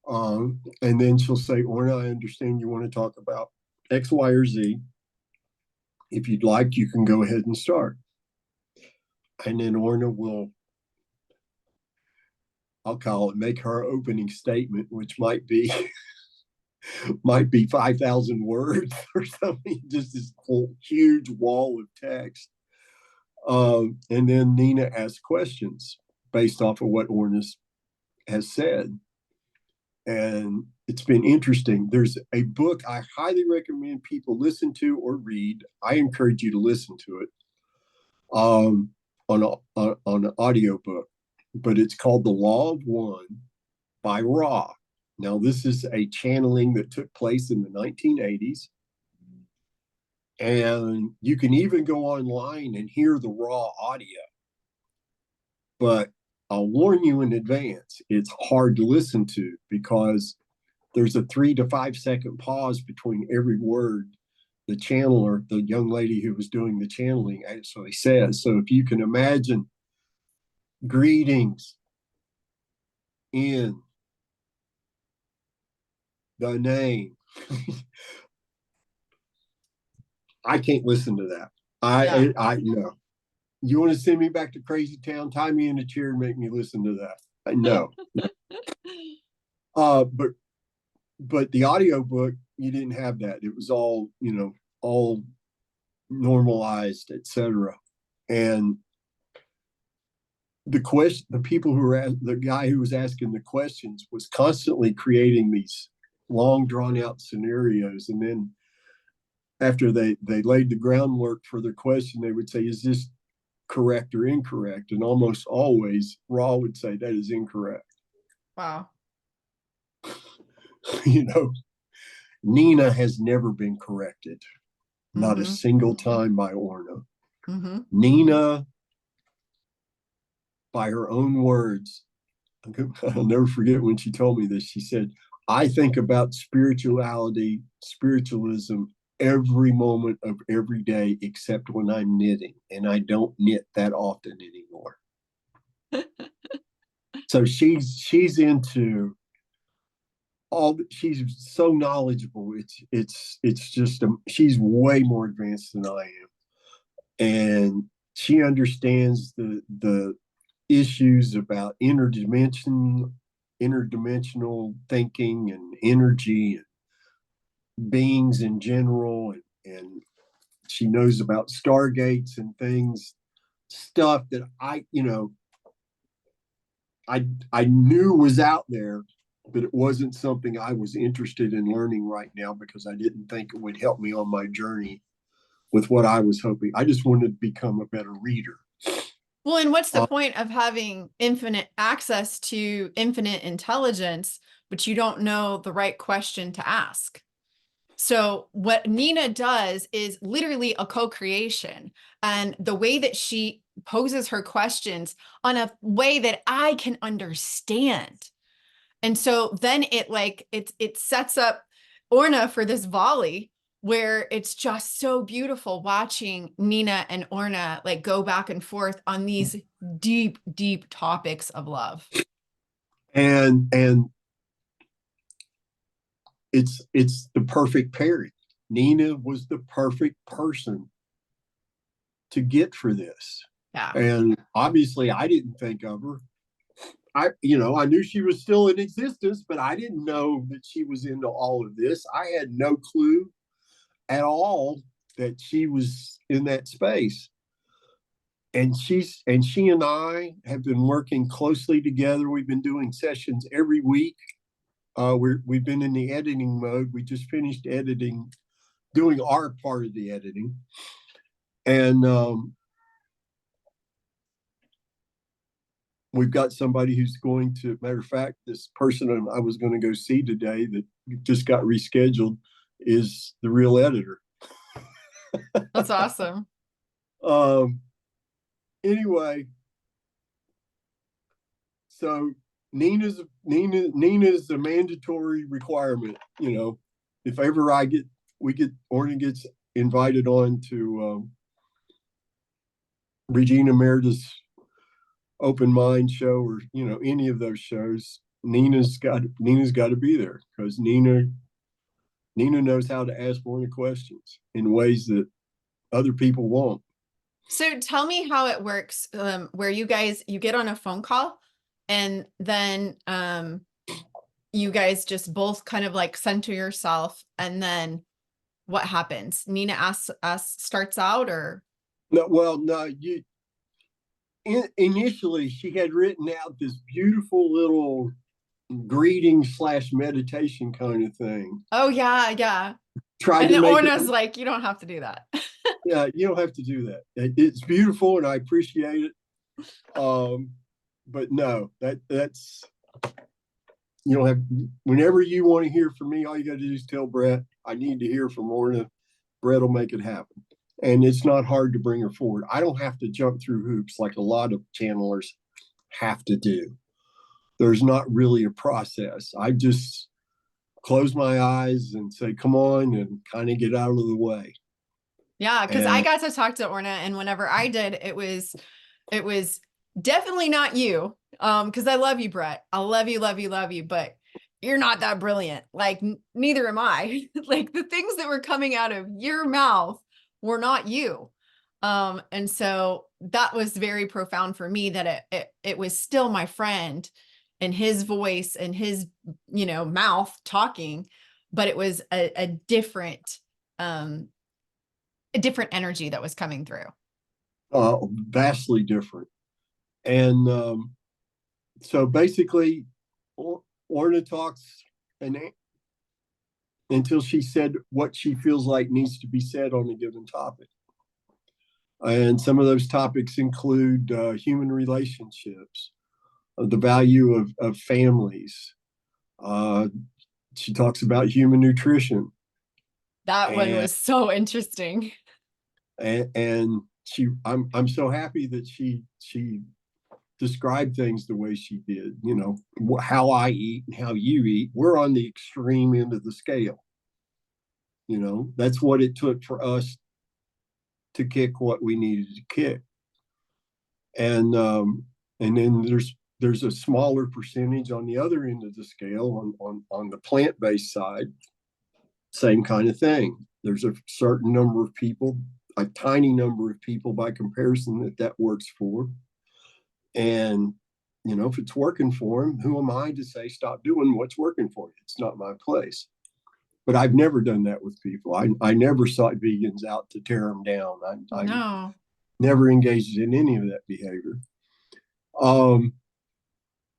And then she'll say, Orna, I understand you want to talk about X, Y, or Z. If you'd like, you can go ahead and start. And then Orna will, I'll call it, make her opening statement, which might be 5,000 words or something, just this whole huge wall of text. And then Nina asks questions based off of what Orna has said. And it's been interesting. There's a book I highly recommend people listen to or read. I encourage you to listen to it on an audio book, but it's called The Law of One by Ra. Now, this is a channeling that took place in the 1980s. And you can even go online and hear the raw audio. But I'll warn you in advance, it's hard to listen to because there's a 3 to 5 second pause between every word the channeler, the young lady who was doing the channeling, actually says. So if you can imagine greetings in the name, I can't listen to that. I know. You want to send me back to Crazy Town? Tie me in a chair and make me listen to that. No. But the audio book, you didn't have that. It was all, all normalized, etc. And the people who were the guy who was asking the questions was constantly creating these long drawn out scenarios. And then after they laid the groundwork for their question, they would say, is this correct or incorrect? And almost always Ra would say that is incorrect. Wow. Nina has never been corrected, not a single time by Orna. Nina, by her own words, I'll never forget when she told me this. She said, I think about spirituality, spiritualism every moment of every day except when I'm knitting, and I don't knit that often anymore. So she's into she's so knowledgeable. It's just she's way more advanced than I am, and she understands the issues about interdimensional thinking and energy and beings in general, and she knows about stargates and things, stuff that I knew was out there, but it wasn't something I was interested in learning right now because I didn't think it would help me on my journey with what I was hoping. I just wanted to become a better reader. Well, and what's the point of having infinite access to infinite intelligence, but you don't know the right question to ask? So what Nina does is literally a co-creation, and the way that she poses her questions on a way that I can understand. And so then it sets up Orna for this volley where it's just so beautiful watching Nina and Orna like go back and forth on these deep, deep topics of love. And it's the perfect pairing. Nina was the perfect person to get for this. Yeah. And obviously I didn't think of her. I knew she was still in existence, but I didn't know that she was into all of this. I had no clue at all that she was in that space. And she and I have been working closely together. We've been doing sessions every week. We've been in the editing mode. We just finished editing, doing our part of the editing, and we've got somebody who's going to. Matter of fact, this person I was going to go see today that just got rescheduled is the real editor. That's awesome. Um. Anyway, so Nina's a mandatory requirement. If ever Orna gets invited on to Regina Meredith's open mind show, or any of those shows, Nina's got to be there, because Nina knows how to ask Orna questions in ways that other people won't. So tell me how it works, where you get on a phone call and then you guys just both kind of like center yourself, and then what happens? Nina starts out, or? No, well, no, initially she had written out this beautiful little greeting / meditation kind of thing. Oh yeah, yeah. Tried And to then make it. Orna's like, you don't have to do that. Yeah, you don't have to do that. It's beautiful, and I appreciate it. But no, that's you don't have. Whenever you want to hear from me, all you got to do is tell Brett, I need to hear from Orna. Brett will make it happen, and it's not hard to bring her forward. I don't have to jump through hoops like a lot of channelers have to do. There's not really a process. I just close my eyes and say, "Come on," and kind of get out of the way. Yeah, because I And got to talk to Orna, and whenever I did, it was definitely not you. Because I love you, Brett. I love you, love you, love you, but you're not that brilliant. Like, neither am I. Like, the things that were coming out of your mouth were not you. And so that was very profound for me, that it was still my friend and his voice and his, mouth talking, but it was a different energy that was coming through. vastly different. And so basically, Orna talks and until she said what she feels like needs to be said on a given topic. And some of those topics include human relationships, the value of families. Uh, she talks about human nutrition. That one And was so interesting. and I'm so happy that she described things the way she did. How I eat and how you eat. We're on the extreme end of the scale. That's what it took for us to kick what we needed to kick. And then there's a smaller percentage on the other end of the scale, on the plant-based side. Same kind of thing. There's a certain number of people, a tiny number of people by comparison, that works for. And if it's working for them, who am I to say stop doing what's working for you? It's not my place. But I've never done that with people. I never sought vegans out to tear them down. I No. never engaged in any of that behavior.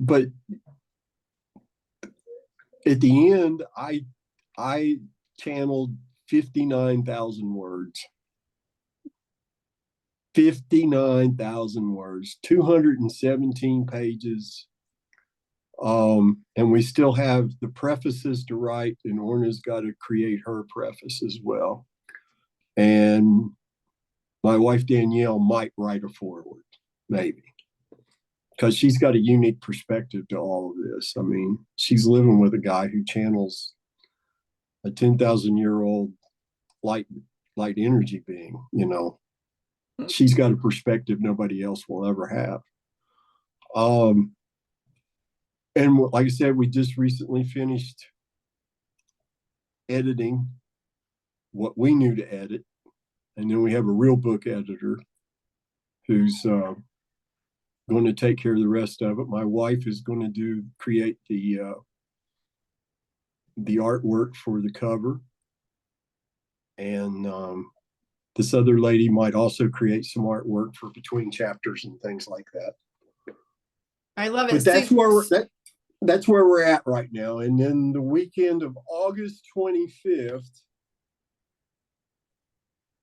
But at the end, I channeled 59,000 words. 59,000 words, 217 pages. And we still have the prefaces to write, and Orna's got to create her preface as well. And my wife Danielle might write a foreword, maybe, because she's got a unique perspective to all of this. I mean, she's living with a guy who channels a 10,000-year-old light energy being, you know. She's got a perspective nobody else will ever have. And like I said, we just recently finished editing what we knew to edit. And then we have a real book editor who's going to take care of the rest of it. My wife is going to create the artwork for the cover. And this other lady might also create some artwork for between chapters and things like that. I love it. But that's where we're at right now. And then the weekend of August 25th,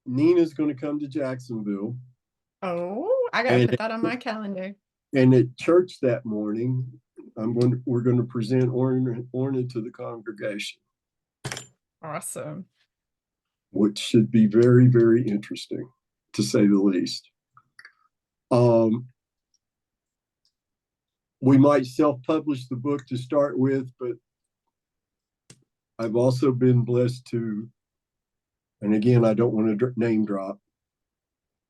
Nina's going to come to Jacksonville. Oh, I gotta put that on my calendar. And at church that morning, we're going to present Orna to the congregation. Awesome. Which should be very, very interesting, to say the least. We might self-publish the book to start with, but I've also been blessed to, and again, I don't want to name drop,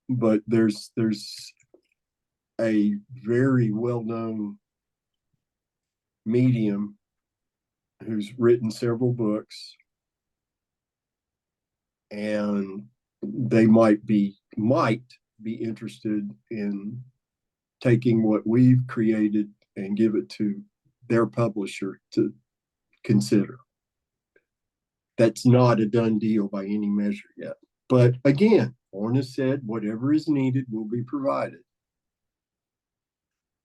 but there's a very well-known medium who's written several books, and they might be interested in taking what we've created and give it to their publisher to consider. That's not a done deal by any measure yet. But again, Orna said whatever is needed will be provided.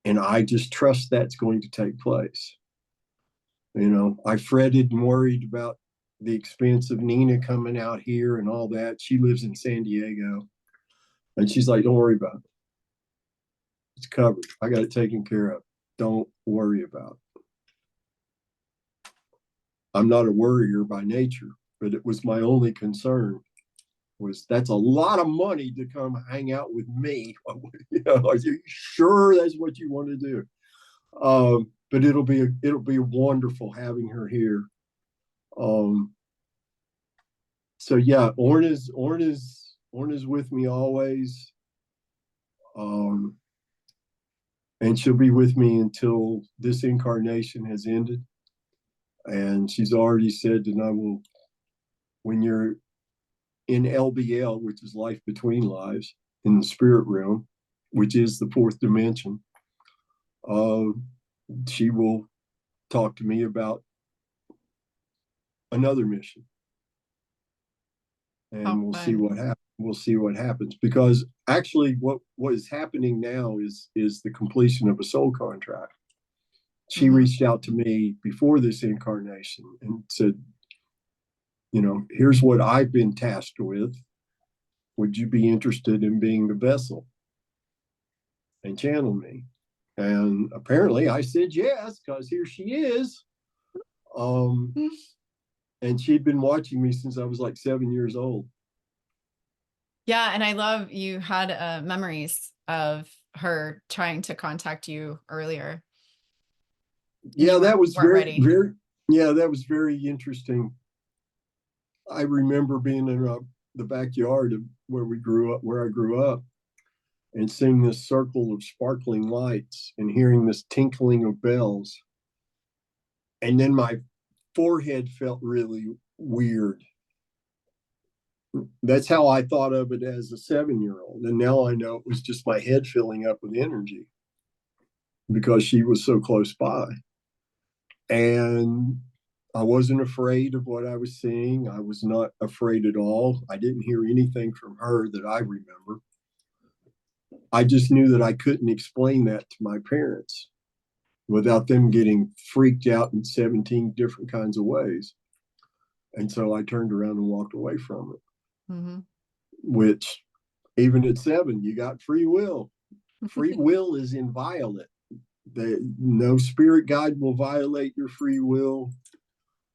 And I just trust that's going to take place. You know, I fretted and worried about the expense of Nina coming out here and all that. She lives in San Diego. And she's like, don't worry about it. It's covered. I got it taken care of. Don't worry about it. I'm not a worrier by nature, but it was my only concern was that's a lot of money to come hang out with me. You know, are you sure that's what you want to do? But it'll be wonderful having her here. So yeah, Orna's with me always. And she'll be with me until this incarnation has ended. And she's already said that I will, when you're in LBL, which is life between lives, in the spirit realm, which is the fourth dimension, she will talk to me about another mission. And we'll see what happens. We'll see what happens, because actually what is happening now is the completion of a soul contract. She reached out to me before this incarnation and said, you know, here's what I've been tasked with. Would you be interested in being the vessel and channel me? And apparently I said yes, because here she is. And she'd been watching me since I was like 7 years old. Yeah, and I love you had memories of her trying to contact you earlier. Yeah, that was very interesting. I remember being in the backyard of where I grew up, and seeing this circle of sparkling lights and hearing this tinkling of bells. And then my forehead felt really weird. That's how I thought of it as a 7-year-old. And now I know it was just my head filling up with energy because she was so close by. And I wasn't afraid of what I was seeing. I was not afraid at all. I didn't hear anything from her that I remember. I just knew that I couldn't explain that to my parents without them getting freaked out in 17 different kinds of ways. And so I turned around and walked away from it, which Even at 7, you got free will. Free will is inviolate. No spirit guide will violate your free will.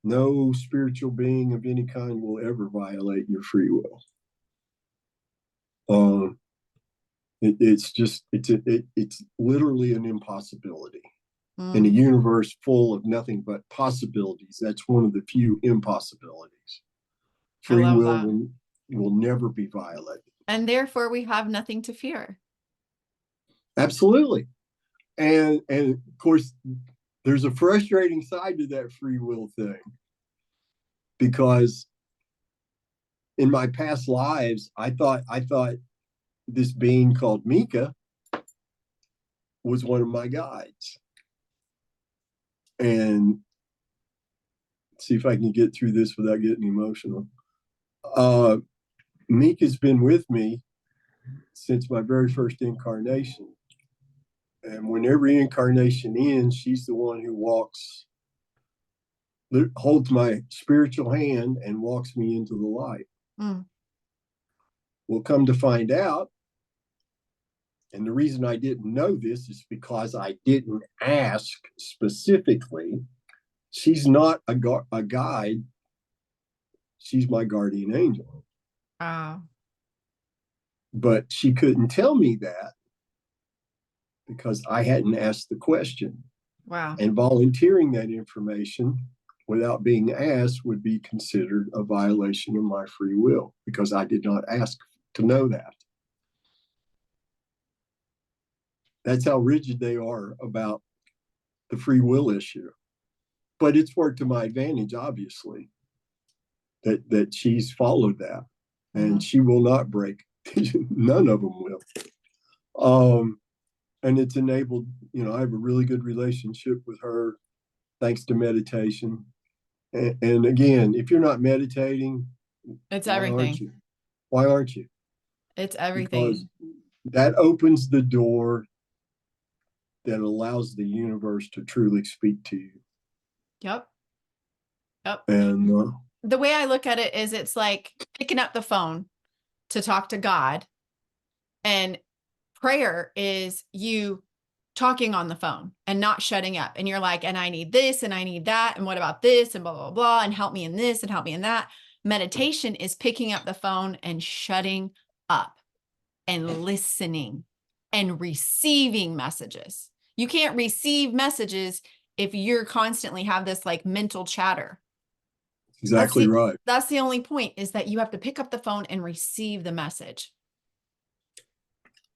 No spiritual being of any kind will ever violate your free will. It's literally an impossibility. In a universe full of nothing but possibilities, that's one of the few impossibilities. Free will will never be violated. And therefore we have nothing to fear. Absolutely. And of course, there's a frustrating side to that free will thing, because in my past lives, I thought this being called Mika was one of my guides. And see if I can get through this without getting emotional. Mika's been with me since my very first incarnation. And when every incarnation ends, she's the one who holds my spiritual hand and walks me into the light. We'll come to find out, and the reason I didn't know this is because I didn't ask specifically. She's not a guide. She's my guardian angel. But she couldn't tell me that because I hadn't asked the question. Wow. And volunteering that information without being asked would be considered a violation of my free will, because I did not ask to know that. That's how rigid they are about the free will issue. But it's worked to my advantage, obviously, that she's followed that. And she will not break. None of them will. And it's enabled, I have a really good relationship with her thanks to meditation. And again, if you're not meditating, it's everything. Why aren't you? It's everything. Because that opens the door that allows the universe to truly speak to you. Yep. And the way I look at it is, it's like picking up the phone to talk to God, and prayer is you talking on the phone and not shutting up. And you're like, and I need this and I need that. And what about this? And blah, blah, blah. And help me in this and help me in that. Meditation is picking up the phone and shutting up and listening and receiving messages. You can't receive messages if you're constantly have this like mental chatter. Exactly right. That's the only point, is that you have to pick up the phone and receive the message.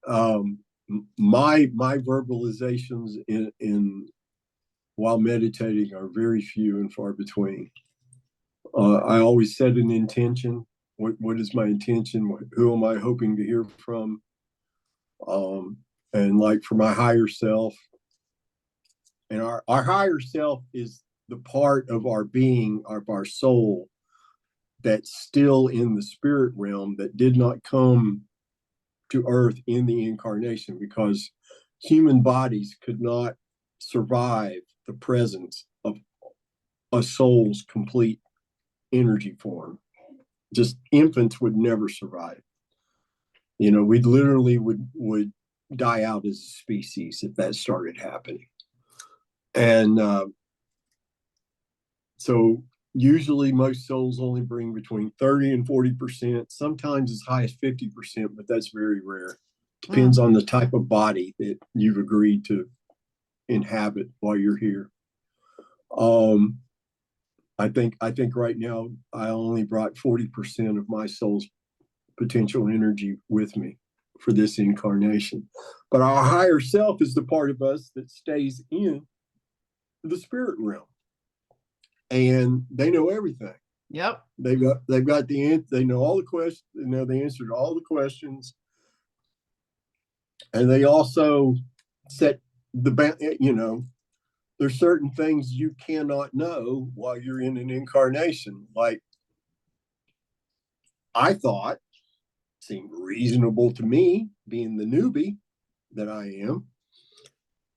My verbalizations in while meditating are very few and far between. I always set an intention. What is my intention? Who am I hoping to hear from? And like for my higher self, and our higher self is the part of our being, of our soul, that's still in the spirit realm, that did not come to earth in the incarnation, because human bodies could not survive the presence of a soul's complete energy form. Just infants would never survive. We literally would die out as a species if that started happening. And so usually most souls only bring between 30 and 40%, sometimes as high as 50%, but that's very rare. Depends on the type of body that you've agreed to inhabit while you're here. I think right now I only brought 40% of my soul's potential energy with me for this incarnation. But our higher self is the part of us that stays in the spirit realm. And they know everything. Yep. They've got the answer. They know all the questions. They know the answer to all the questions. And they also set there's certain things you cannot know while you're in an incarnation. Like, I thought, seemed reasonable to me, being the newbie that I am,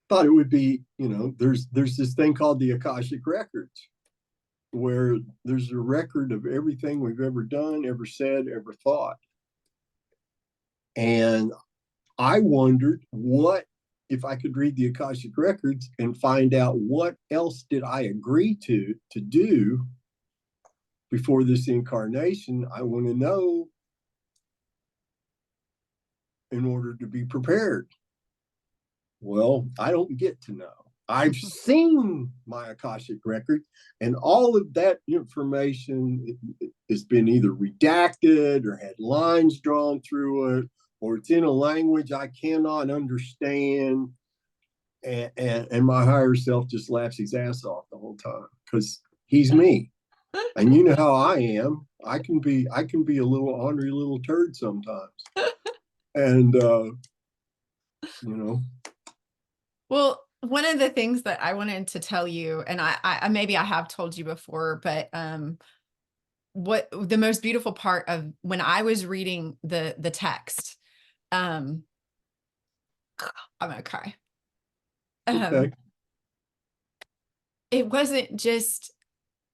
thought it would be, there's this thing called the Akashic Records, where there's a record of everything we've ever done, ever said, ever thought. And I wondered what if I could read the Akashic records and find out what else did I agree to do before this incarnation. I want to know in order to be prepared. Well, I don't get to know. I've seen my Akashic record, and all of that information has been either redacted or had lines drawn through it, or it's in a language I cannot understand. And my higher self just laughs his ass off the whole time because he's me. And you know how I am. I can be a little ornery little turd sometimes. And you know, Well, one of the things that I wanted to tell you, and I maybe I have told you before, but what the most beautiful part of when I was reading the text, I'm gonna cry. okay. It wasn't just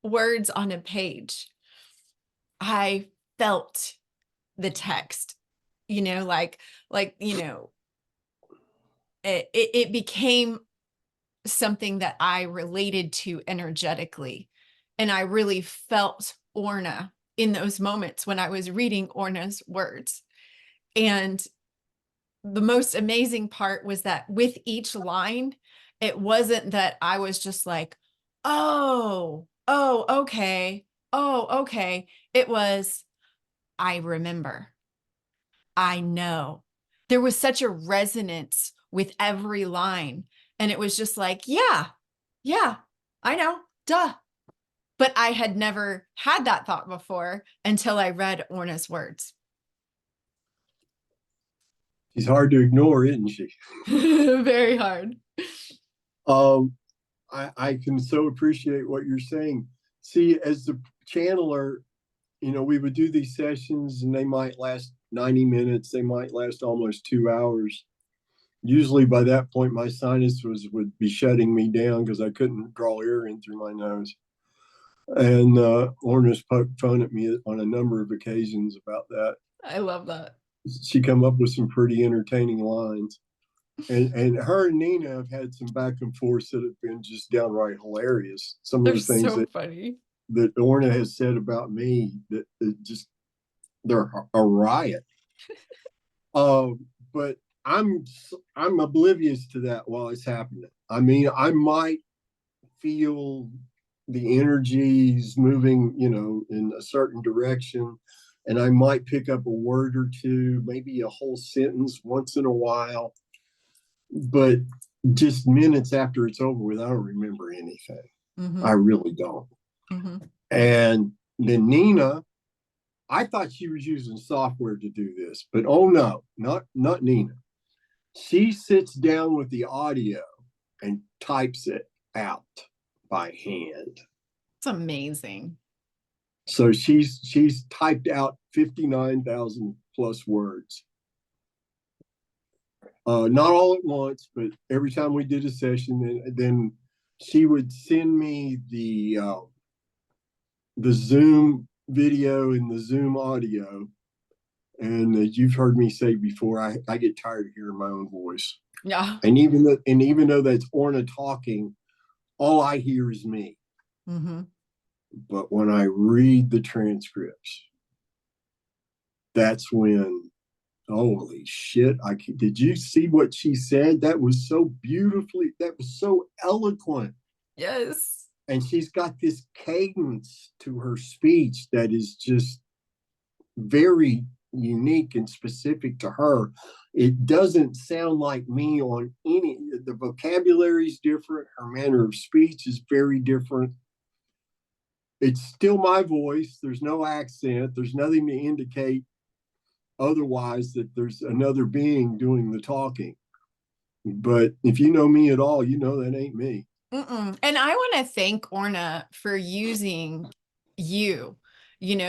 words on a page. I felt the text, like it became something that I related to energetically. And I really felt Orna in those moments when I was reading Orna's words. And the most amazing part was that with each line, it wasn't that I was just like, okay. Oh, okay. It was, I remember. I know. There was such a resonance with every line. And it was just like, yeah, I know, duh. But I had never had that thought before until I read Orna's words. She's hard to ignore, isn't she? Very hard. Um, I can so appreciate what you're saying. See, as the channeler, we would do these sessions and they might last 90 minutes, they might last almost 2 hours. Usually by that point, my sinus would be shutting me down because I couldn't draw air in through my nose. And Orna's poked fun at me on a number of occasions about that. I love that. She come up with some pretty entertaining lines. And her and Nina have had some back and forth that have been just downright hilarious. Some of They're the things so funny. that Orna has said about me that just they're a riot. But I'm oblivious to that while it's happening. I mean, I might feel the energies moving, in a certain direction, and I might pick up a word or two, maybe a whole sentence once in a while, but just minutes after it's over with, I don't remember anything. Mm-hmm. I really don't. Mm-hmm. And then Nina, I thought she was using software to do this, but oh no, not Nina. She sits down with the audio and types it out by hand. It's amazing. So she's typed out 59,000 plus words. Not all at once, but every time we did a session, and then she would send me the Zoom video and the Zoom audio. And as you've heard me say before, I get tired of hearing my own voice. Yeah. And even though that's Orna talking, all I hear is me. Mm-hmm. But when I read the transcripts, that's when, holy shit! Did you see what she said? That was so eloquent. Yes. And she's got this cadence to her speech that is just very unique and specific to her. It doesn't sound like me on any, the vocabulary is different. Her manner of speech is very different. It's still my voice. There's no accent. There's nothing to indicate otherwise that there's another being doing the talking. But if you know me at all, you know that ain't me. Mm-mm. And I want to thank Orna for using you,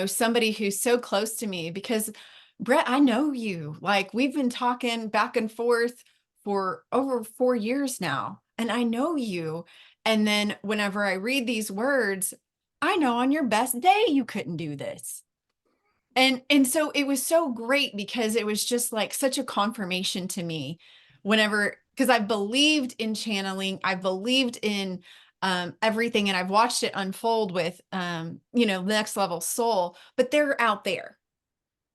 somebody who's so close to me, because Brett, I know you. Like, we've been talking back and forth for over 4 years now, and I know you. And then whenever I read these words, I know on your best day you couldn't do this. And so it was so great because it was just like such a confirmation to me whenever, because I believed in channeling, I believed in everything, and I've watched it unfold with next level soul, but they're out there.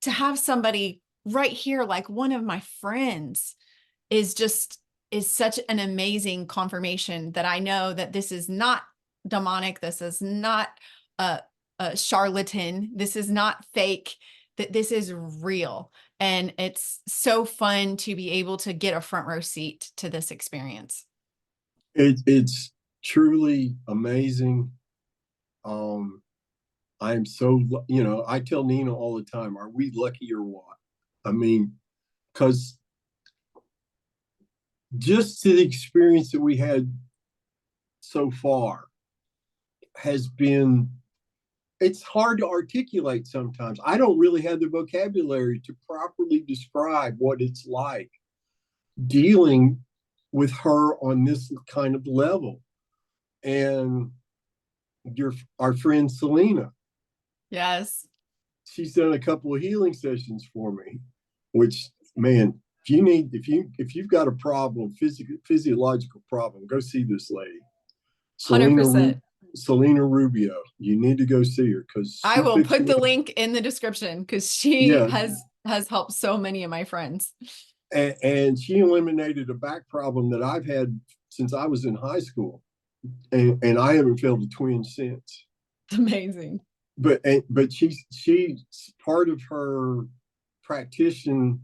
To have somebody right here, like one of my friends, is just is such an amazing confirmation that I know that this is not demonic. This is not a charlatan. This is not fake, that this is real. And it's so fun to be able to get a front row seat to this experience. It's truly amazing. Um, I'm so, I tell Nina all the time, are we lucky or what? I mean, because just the experience that we had so far has been, it's hard to articulate sometimes. I don't really have the vocabulary to properly describe what it's like dealing with her on this kind of level. And our friend Salina, Yes. she's done a couple of healing sessions for me, which, man, if you've got a problem, physiological problem, go see this lady. Salina 100%. Salina Rubio. You need to go see her because I she will picks put me the up. link in the description because she Yeah, has helped so many of my friends. and she eliminated a back problem that I've had since I was in high school, and I haven't felt a twinge since. It's amazing. But she's part of her practicing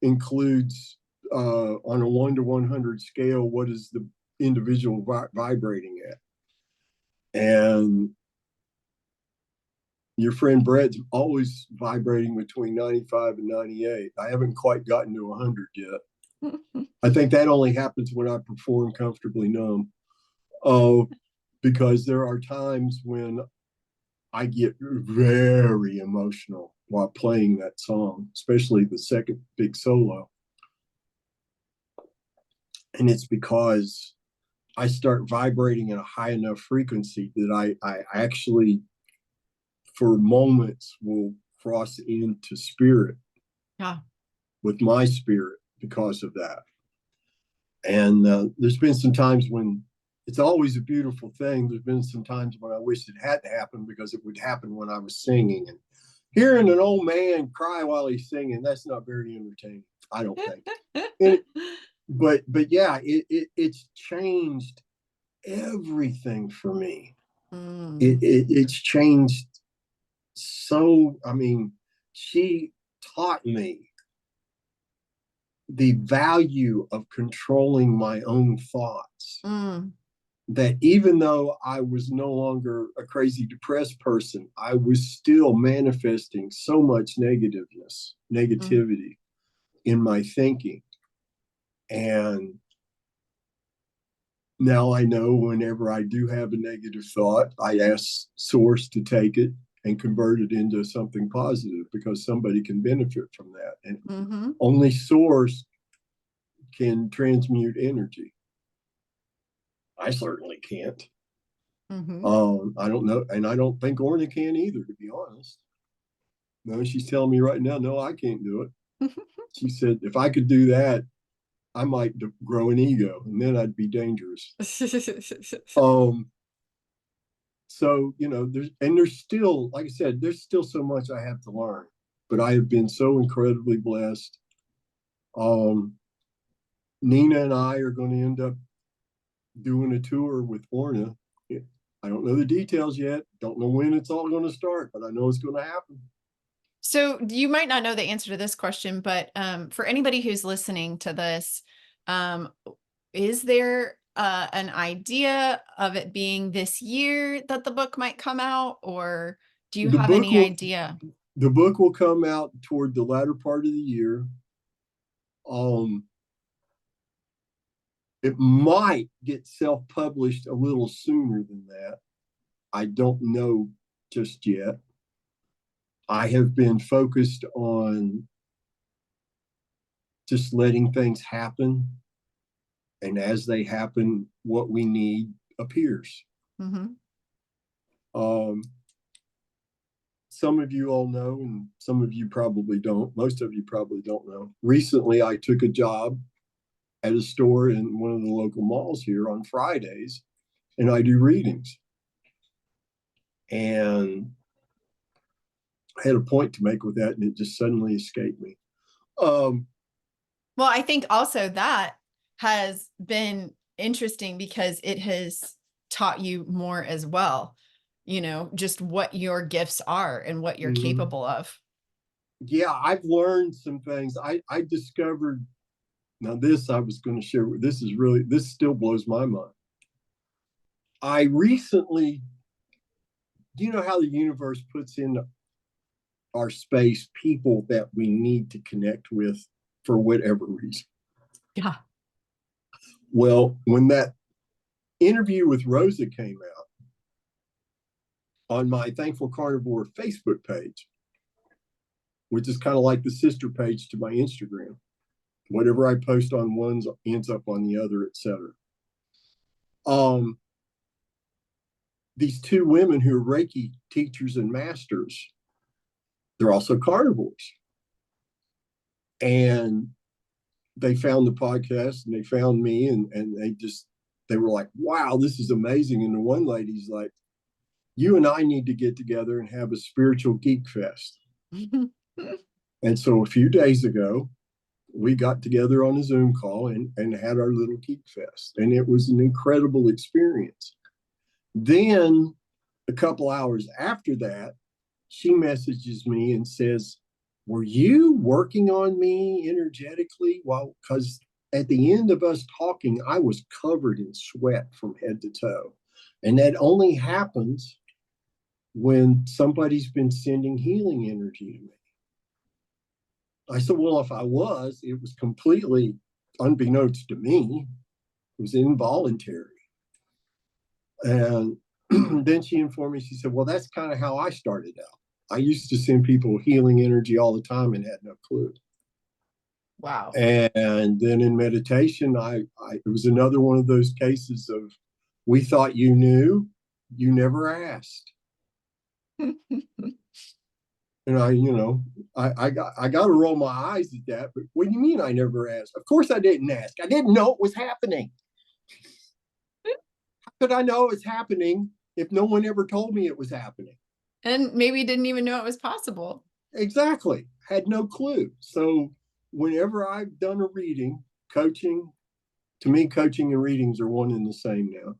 includes on a 1 to 100 scale, what is the individual vibrating at? And your friend Brett's always vibrating between 95 and 98. I haven't quite gotten to 100 yet. I think that only happens when I perform comfortably numb. Oh, because there are times when I get very emotional while playing that song, especially the second big solo. And it's because I start vibrating at a high enough frequency that I actually, for moments, will cross into spirit Yeah. with my spirit because of that. And there's been some times when it's always a beautiful thing. There's been some times when I wish it hadn't happened because it would happen when I was singing. And hearing an old man cry while he's singing, that's not very entertaining, I don't think. It, but yeah, it's changed everything for me. It's changed. So, I mean, she taught me the value of controlling my own thoughts. That even though I was no longer a crazy depressed person, I was still manifesting so much negativity in my thinking. And now I know whenever I do have a negative thought, I ask Source to take it and convert it into something positive because somebody can benefit from that. And only Source can transmute energy. I certainly can't. I don't know, and I don't think Orna can either, to be honest. No, she's telling me right now, no, I can't do it. She said, if I could do that, I might grow an ego, and then I'd be dangerous. So there's still, like I said, there's still so much I have to learn, but I have been so incredibly blessed. Nina and I are going to end up doing a tour with Orna. I don't know the details yet. Don't know when it's all going to start, but I know it's going to happen. So you might not know the answer to this question, but for anybody who's listening to this, is there an idea of it being this year that the book might come out, or do you have any idea? The book will come out toward the latter part of the year. It might get self-published a little sooner than that. I don't know just yet. I have been focused on just letting things happen. And as they happen, what we need appears. So some of you all know, and some of you probably don't. Most of you probably don't know. Recently, I took a job at a store in one of the local malls here on Fridays, and I do readings. And I had a point to make with that, and it just suddenly escaped me. Well, I think also that has been interesting because it has taught you more as well, just what your gifts are and what you're capable of. Yeah, I've learned some things. I discovered, now this I was going to share, this still blows my mind. I recently, you know how the universe puts in our space people that we need to connect with for whatever reason. Yeah. Well, when that interview with Rosa came out on my Thankful Carnivore Facebook page, which is kind of like the sister page to my Instagram. Whatever I post on one ends up on the other, etc. These two women who are Reiki teachers and masters, they're also carnivores. And they found the podcast and they found me, and they were like, wow, this is amazing. And the one lady's like, you and I need to get together and have a spiritual geek fest. And so a few days ago, we got together on a Zoom call and had our little geek fest. And it was an incredible experience. Then a couple hours after that, she messages me and says, were you working on me energetically? Well, because at the end of us talking, I was covered in sweat from head to toe. And that only happens when somebody's been sending healing energy to me. I said, well, if I was, it was completely unbeknownst to me. It was involuntary. And then she informed me, she said, well, that's kind of how I started out. I used to send people healing energy all the time and had no clue. Wow. And then in meditation, it was another one of those cases of, we thought you knew, you never asked. And I got to roll my eyes at that. But what do you mean I never asked? Of course I didn't ask. I didn't know it was happening. How could I know it was happening if no one ever told me it was happening? And maybe didn't even know it was possible. Exactly. Had no clue. So whenever I've done a reading, coaching, to me, coaching and readings are one and the same now.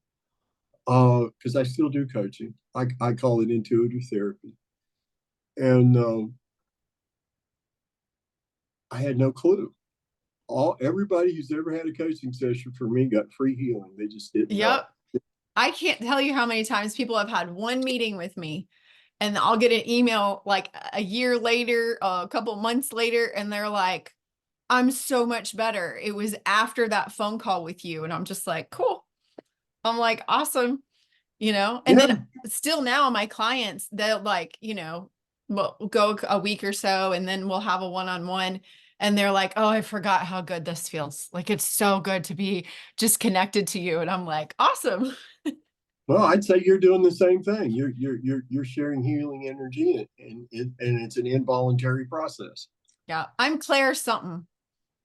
Because I still do coaching. I call it intuitive therapy. And I had no clue. Everybody who's ever had a coaching session for me got free healing. They just didn't know. I can't tell you how many times people have had one meeting with me and I'll get an email like a year later, a couple months later, and they're like, I'm so much better. It was after that phone call with you. And I'm just like, cool. I'm like, awesome. And then still now my clients, they'll we'll go a week or so and then we'll have a one-on-one and they're like, oh, I forgot how good this feels. Like, it's so good to be just connected to you. And I'm like, awesome. Well, I'd say you're doing the same thing. You're sharing healing energy, and it's an involuntary process. Yeah, I'm Claire something.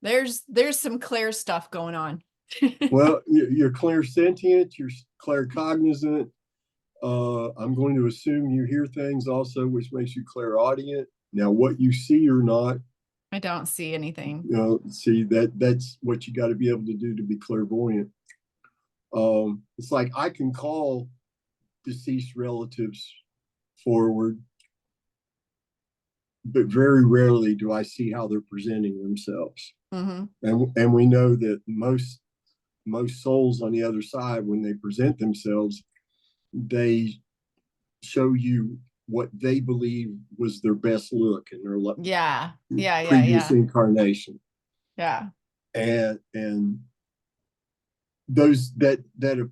There's some Claire stuff going on. Well, you're clairsentient, you're claircognizant. I'm going to assume you hear things also, which makes you clairaudient. Now, what you see or not, I don't see anything. See that's what you got to be able to do to be clairvoyant. It's like I can call deceased relatives forward, but very rarely do I see how they're presenting themselves. Mm-hmm. And we know that most souls on the other side, when they present themselves, they show you what they believe was their best look in their previous incarnation. Yeah. And those that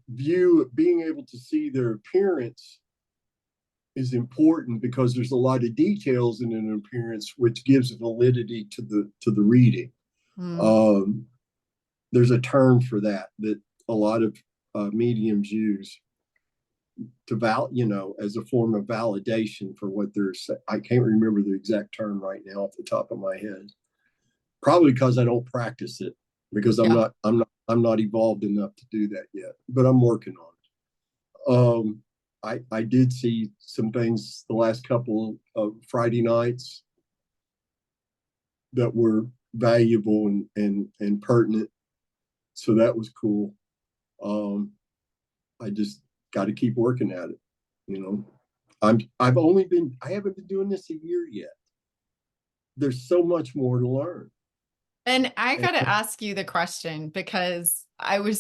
view of being able to see their appearance is important because there's a lot of details in an appearance which gives validity to the reading. There's a term for that a lot of mediums use. as a form of validation for what they're saying. I can't remember the exact term right now off the top of my head. Probably because I don't practice it, because Yeah. I'm not evolved enough to do that yet, but I'm working on it. I did see some things the last couple of Friday nights that were valuable and pertinent. So that was cool. I just got to keep working at it. You know, I haven't been doing this a year yet. There's so much more to learn. And I got to And ask you the question because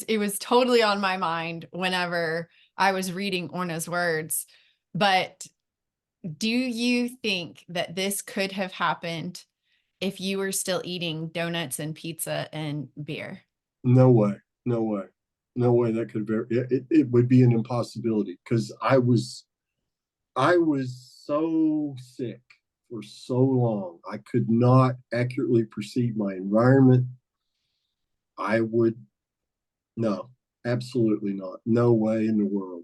it was totally on my mind whenever I was reading Orna's words. But do you think that this could have happened if you were still eating donuts and pizza and beer? no way, no way, no way that could very, it would be an impossibility because I was so sick for so long. I could not accurately perceive my environment. I would, no, absolutely not. No way in the world.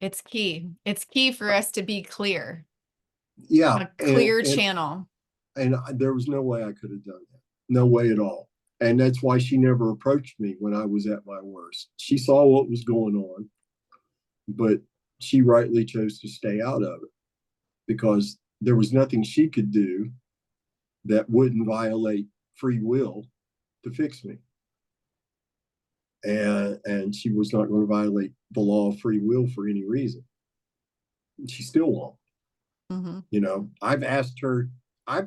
It's key. It's key for us to be clear, Yeah. a clear channel. And there was no way I could have done that. No way at all. And that's why she never approached me when I was at my worst. She saw what was going on, but she rightly chose to stay out of it because there was nothing she could do that wouldn't violate free will to fix me. And she was not going to violate the law of free will for any reason. She still won't. Mm-hmm. I've asked her, I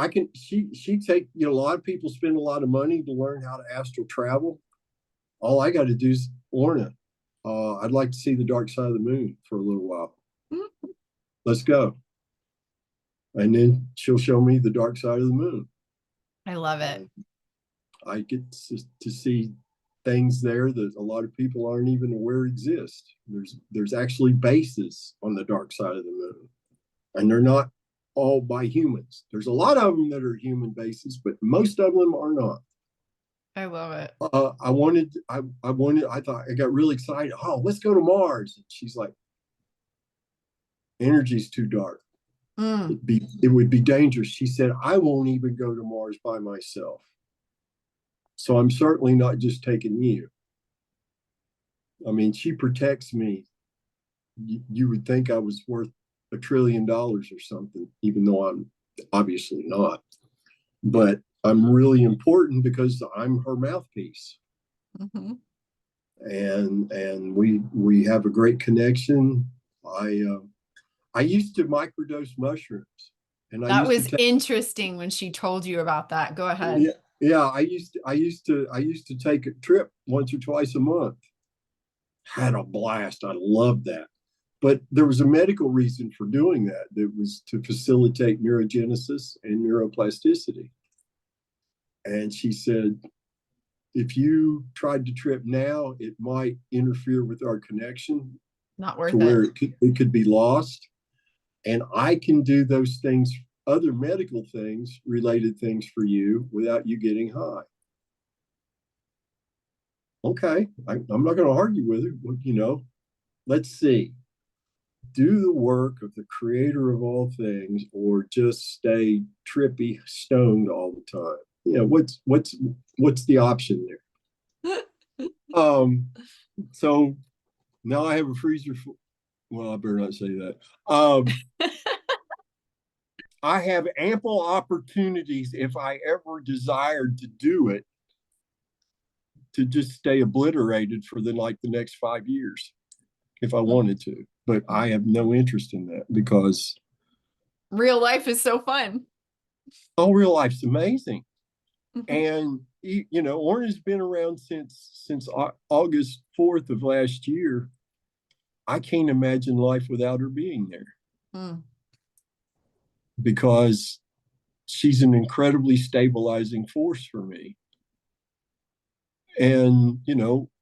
can, she take, a lot of people spend a lot of money to learn how to astral travel. All I got to do is, Orna, I'd like to see the dark side of the moon for a little while. Mm-hmm. Let's go. And then she'll show me the dark side of the moon. I love it. I get to see things there that a lot of people aren't even aware exist. There's actually bases on the dark side of the moon, and they're not all by humans. There's a lot of them that are human bases, but most of them are not. I love it. I thought I got really excited. Oh, let's go to Mars. And she's like, energy's too dark. Mm. It would be dangerous. She said, I won't even go to Mars by myself. So I'm certainly not just taking you. I mean, she protects me. You would think I was worth $1 trillion or something, even though I'm obviously not. But I'm really important because I'm her mouthpiece. Mm-hmm. And we have a great connection. I used to microdose mushrooms, and I That used to was take, interesting when she told you about that. Go ahead. yeah, yeah. I used to take a trip once or twice a month. Had a blast. I loved that. But there was a medical reason for doing that. It was to facilitate neurogenesis and neuroplasticity. And she said, if you tried to trip now, it might interfere with our connection Not to worth it. where it could be lost. And I can do those things, other medical things, related things for you without you getting high. Okay, I'm not going to argue with her. Let's see. Do the work of the creator of all things, or just stay trippy, stoned all the time. What's the option there? So now I have a freezer full. Well, I better not say that. I have ample opportunities if I ever desired to do it to just stay obliterated for the next 5 years if I wanted to. But I have no interest in that because Real life is so fun. real life's amazing. Mm-hmm. And Orna's been around since August 4th of last year. I can't imagine life without her being there. Mm. Because she's an incredibly stabilizing force for me. And,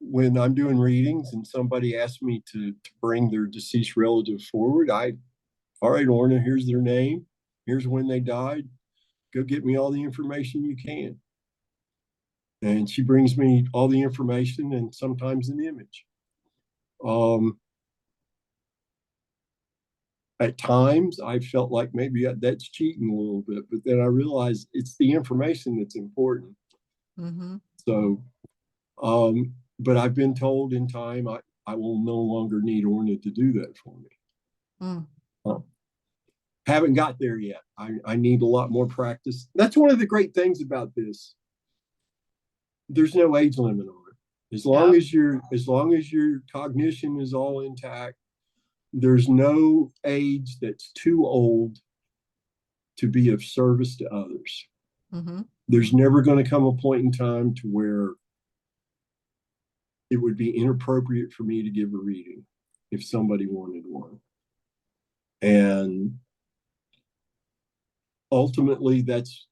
when I'm doing readings and somebody asks me to bring their deceased relative forward, all right, Orna, here's their name. Here's when they died. Go get me all the information you can. And she brings me all the information and sometimes an image. At times, I felt like maybe that's cheating a little bit, but then I realized it's the information that's important. Mm-hmm. So, but I've been told in time I will no longer need Orna to do that for me. Mm. Haven't got there yet. I need a lot more practice. That's one of the great things about this. There's no age limit on it. Yep. As long as your cognition is all intact, there's no age that's too old to be of service to others. Mm-hmm. There's never going to come a point in time to where it would be inappropriate for me to give a reading if somebody wanted one. And ultimately, that's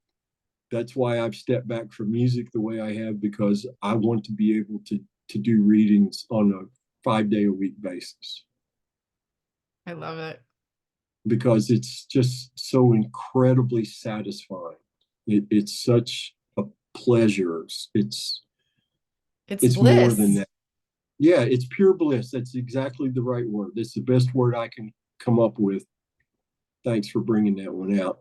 why I've stepped back from music the way I have, because I want to be able to do readings on a 5-day-a-week basis. I love it. Because it's just so incredibly satisfying. It's such a pleasure. It's It's more than bliss. that. Yeah, it's pure bliss. That's exactly the right word. It's the best word I can come up with. Thanks for bringing that one out.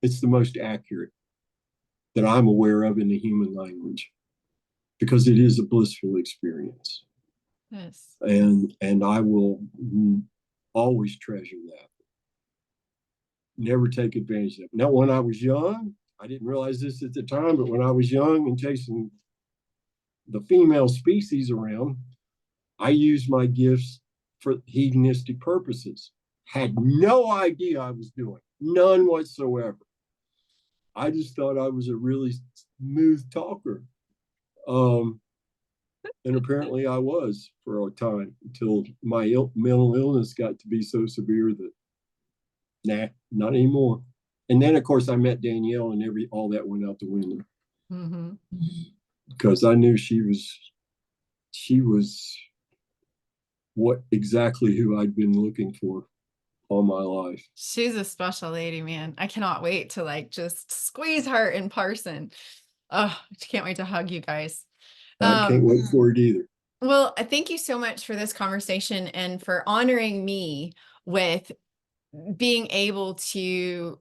It's the most accurate that I'm aware of in the human language, because it is a blissful experience. Yes. And I will always treasure that. Never take advantage of it. Now, when I was young, I didn't realize this at the time, but when I was young and chasing the female species around, I used my gifts for hedonistic purposes. Had no idea I was doing, none whatsoever. I just thought I was a really smooth talker. And apparently I was for a time, until my mental illness got to be so severe that, nah, not anymore. And then, of course, I met Danielle, and all that went out the window. Mm-hmm. Because I knew she was what exactly who I'd been looking for all my life. She's a special lady, man. I cannot wait to like just squeeze her in person. Oh, I can't wait to hug you guys. I can't wait for it either. Well, thank you so much for this conversation and for honoring me with being able to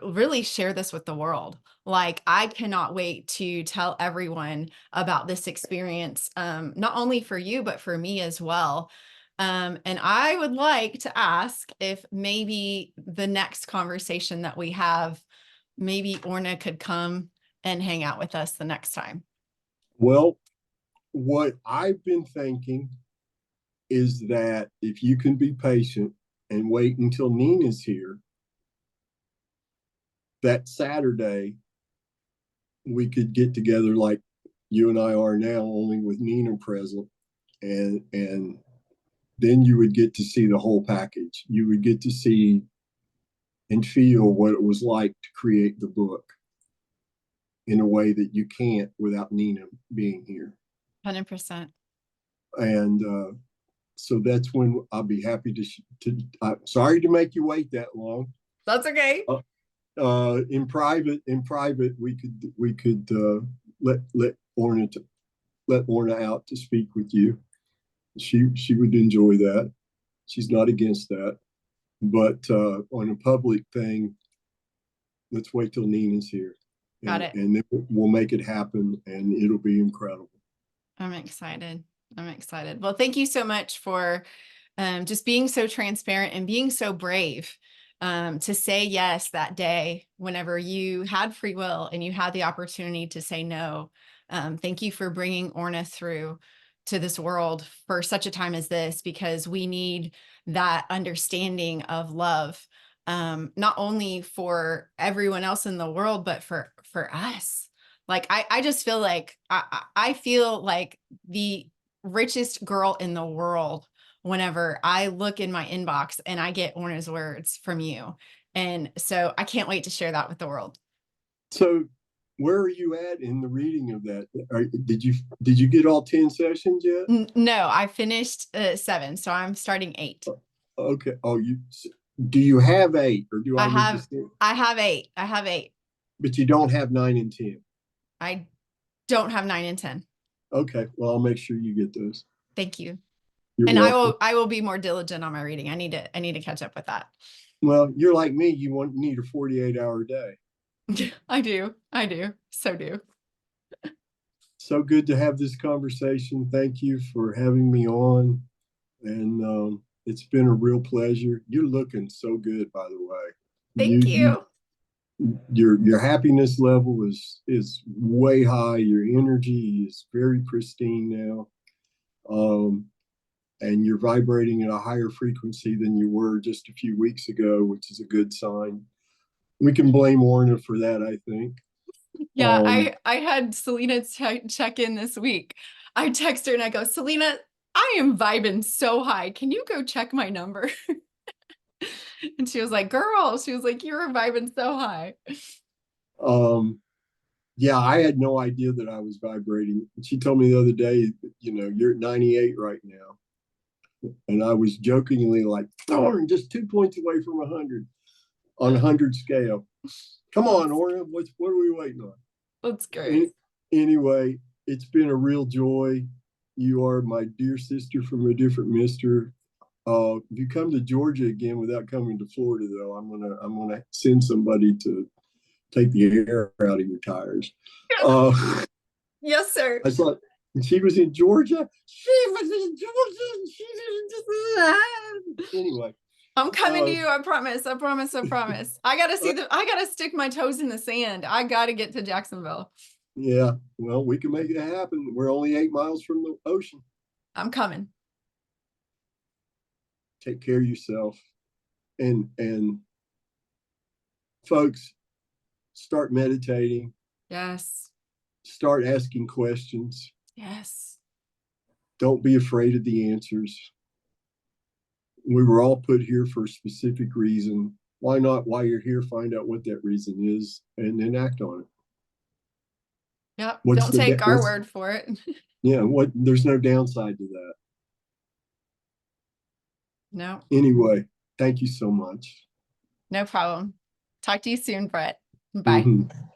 really share this with the world. Like, I cannot wait to tell everyone about this experience, not only for you, but for me as well. And I would like to ask if maybe the next conversation that we have, maybe Orna could come and hang out with us the next time. Well, what I've been thinking is that if you can be patient and wait until Nina's here, that Saturday we could get together like you and I are now, only with Nina present, and then you would get to see the whole package. You would get to see and feel what it was like to create the book in a way that you can't without Nina being here. 100%. And so that's when I'll be happy I'm sorry to make you wait that long. That's okay. In private, we could let Orna out to speak with you. She would enjoy that. She's not against that. But on a public thing, let's wait till Nina's here. Got it. And then we'll make it happen, and it'll be incredible. I'm excited. I'm excited. Well, thank you so much for just being so transparent and being so brave to say yes that day whenever you had free will and you had the opportunity to say no. Thank you for bringing Orna through to this world for such a time as this, because we need that understanding of love, not only for everyone else in the world, but for us. Like, I just feel like I feel like the richest girl in the world whenever I look in my inbox and I get Orna's words from you. And so I can't wait to share that with the world. So where are you at in the reading of that? Did you get all 10 sessions yet? No, I finished 7, so I'm starting 8. Okay. Do you have 8, or do I I need to have see? I have 8. I have 8. But you don't have 9 and 10. I don't have 9 and 10. Okay. Well, I'll make sure you get those. Thank you. You're And welcome. I will be more diligent on my reading. I need to catch up with that. Well, you're like me. You need a 48-hour day. I do. So do. So good to have this conversation. Thank you for having me on. And it's been a real pleasure. You're looking so good, by the way. Thank You you. your happiness level is way high. Your energy is very pristine now. Um, and you're vibrating at a higher frequency than you were just a few weeks ago, which is a good sign. We can blame Orna for that, I think. Yeah, I had Salina check in this week. I text her and I go, Salina, I am vibing so high. Can you go check my number? And she was like, girl, she was like, you're vibing so high. um, yeah, I had no idea that I was vibrating. She told me the other day, you're at 98 right now. And I was jokingly like, darn, just 2 points away from 100 on 100 scale. Come on, Orna, what are we waiting on? That's great. Anyway, it's been a real joy. You are my dear sister from a different mister. If you come to Georgia again without coming to Florida, though, I'm gonna send somebody to take the air out of your tires. Yes, sir. I thought she was in Georgia. Anyway, I'm coming to you. I promise. I promise. I promise. I gotta stick my toes in the sand. I gotta get to Jacksonville. Yeah, well, we can make it happen. We're only 8 miles from the ocean. I'm coming. Take care of yourself, and folks, start meditating. Yes. Start asking questions. Yes. Don't be afraid of the answers. We were all put here for a specific reason. Why not, while you're here, find out what that reason is and then act on it? Yep. Don't take our word for it. Yeah, there's no downside to that. No. Anyway, thank you so much. No problem. Talk to you soon, Brett. Bye. Mm-hmm.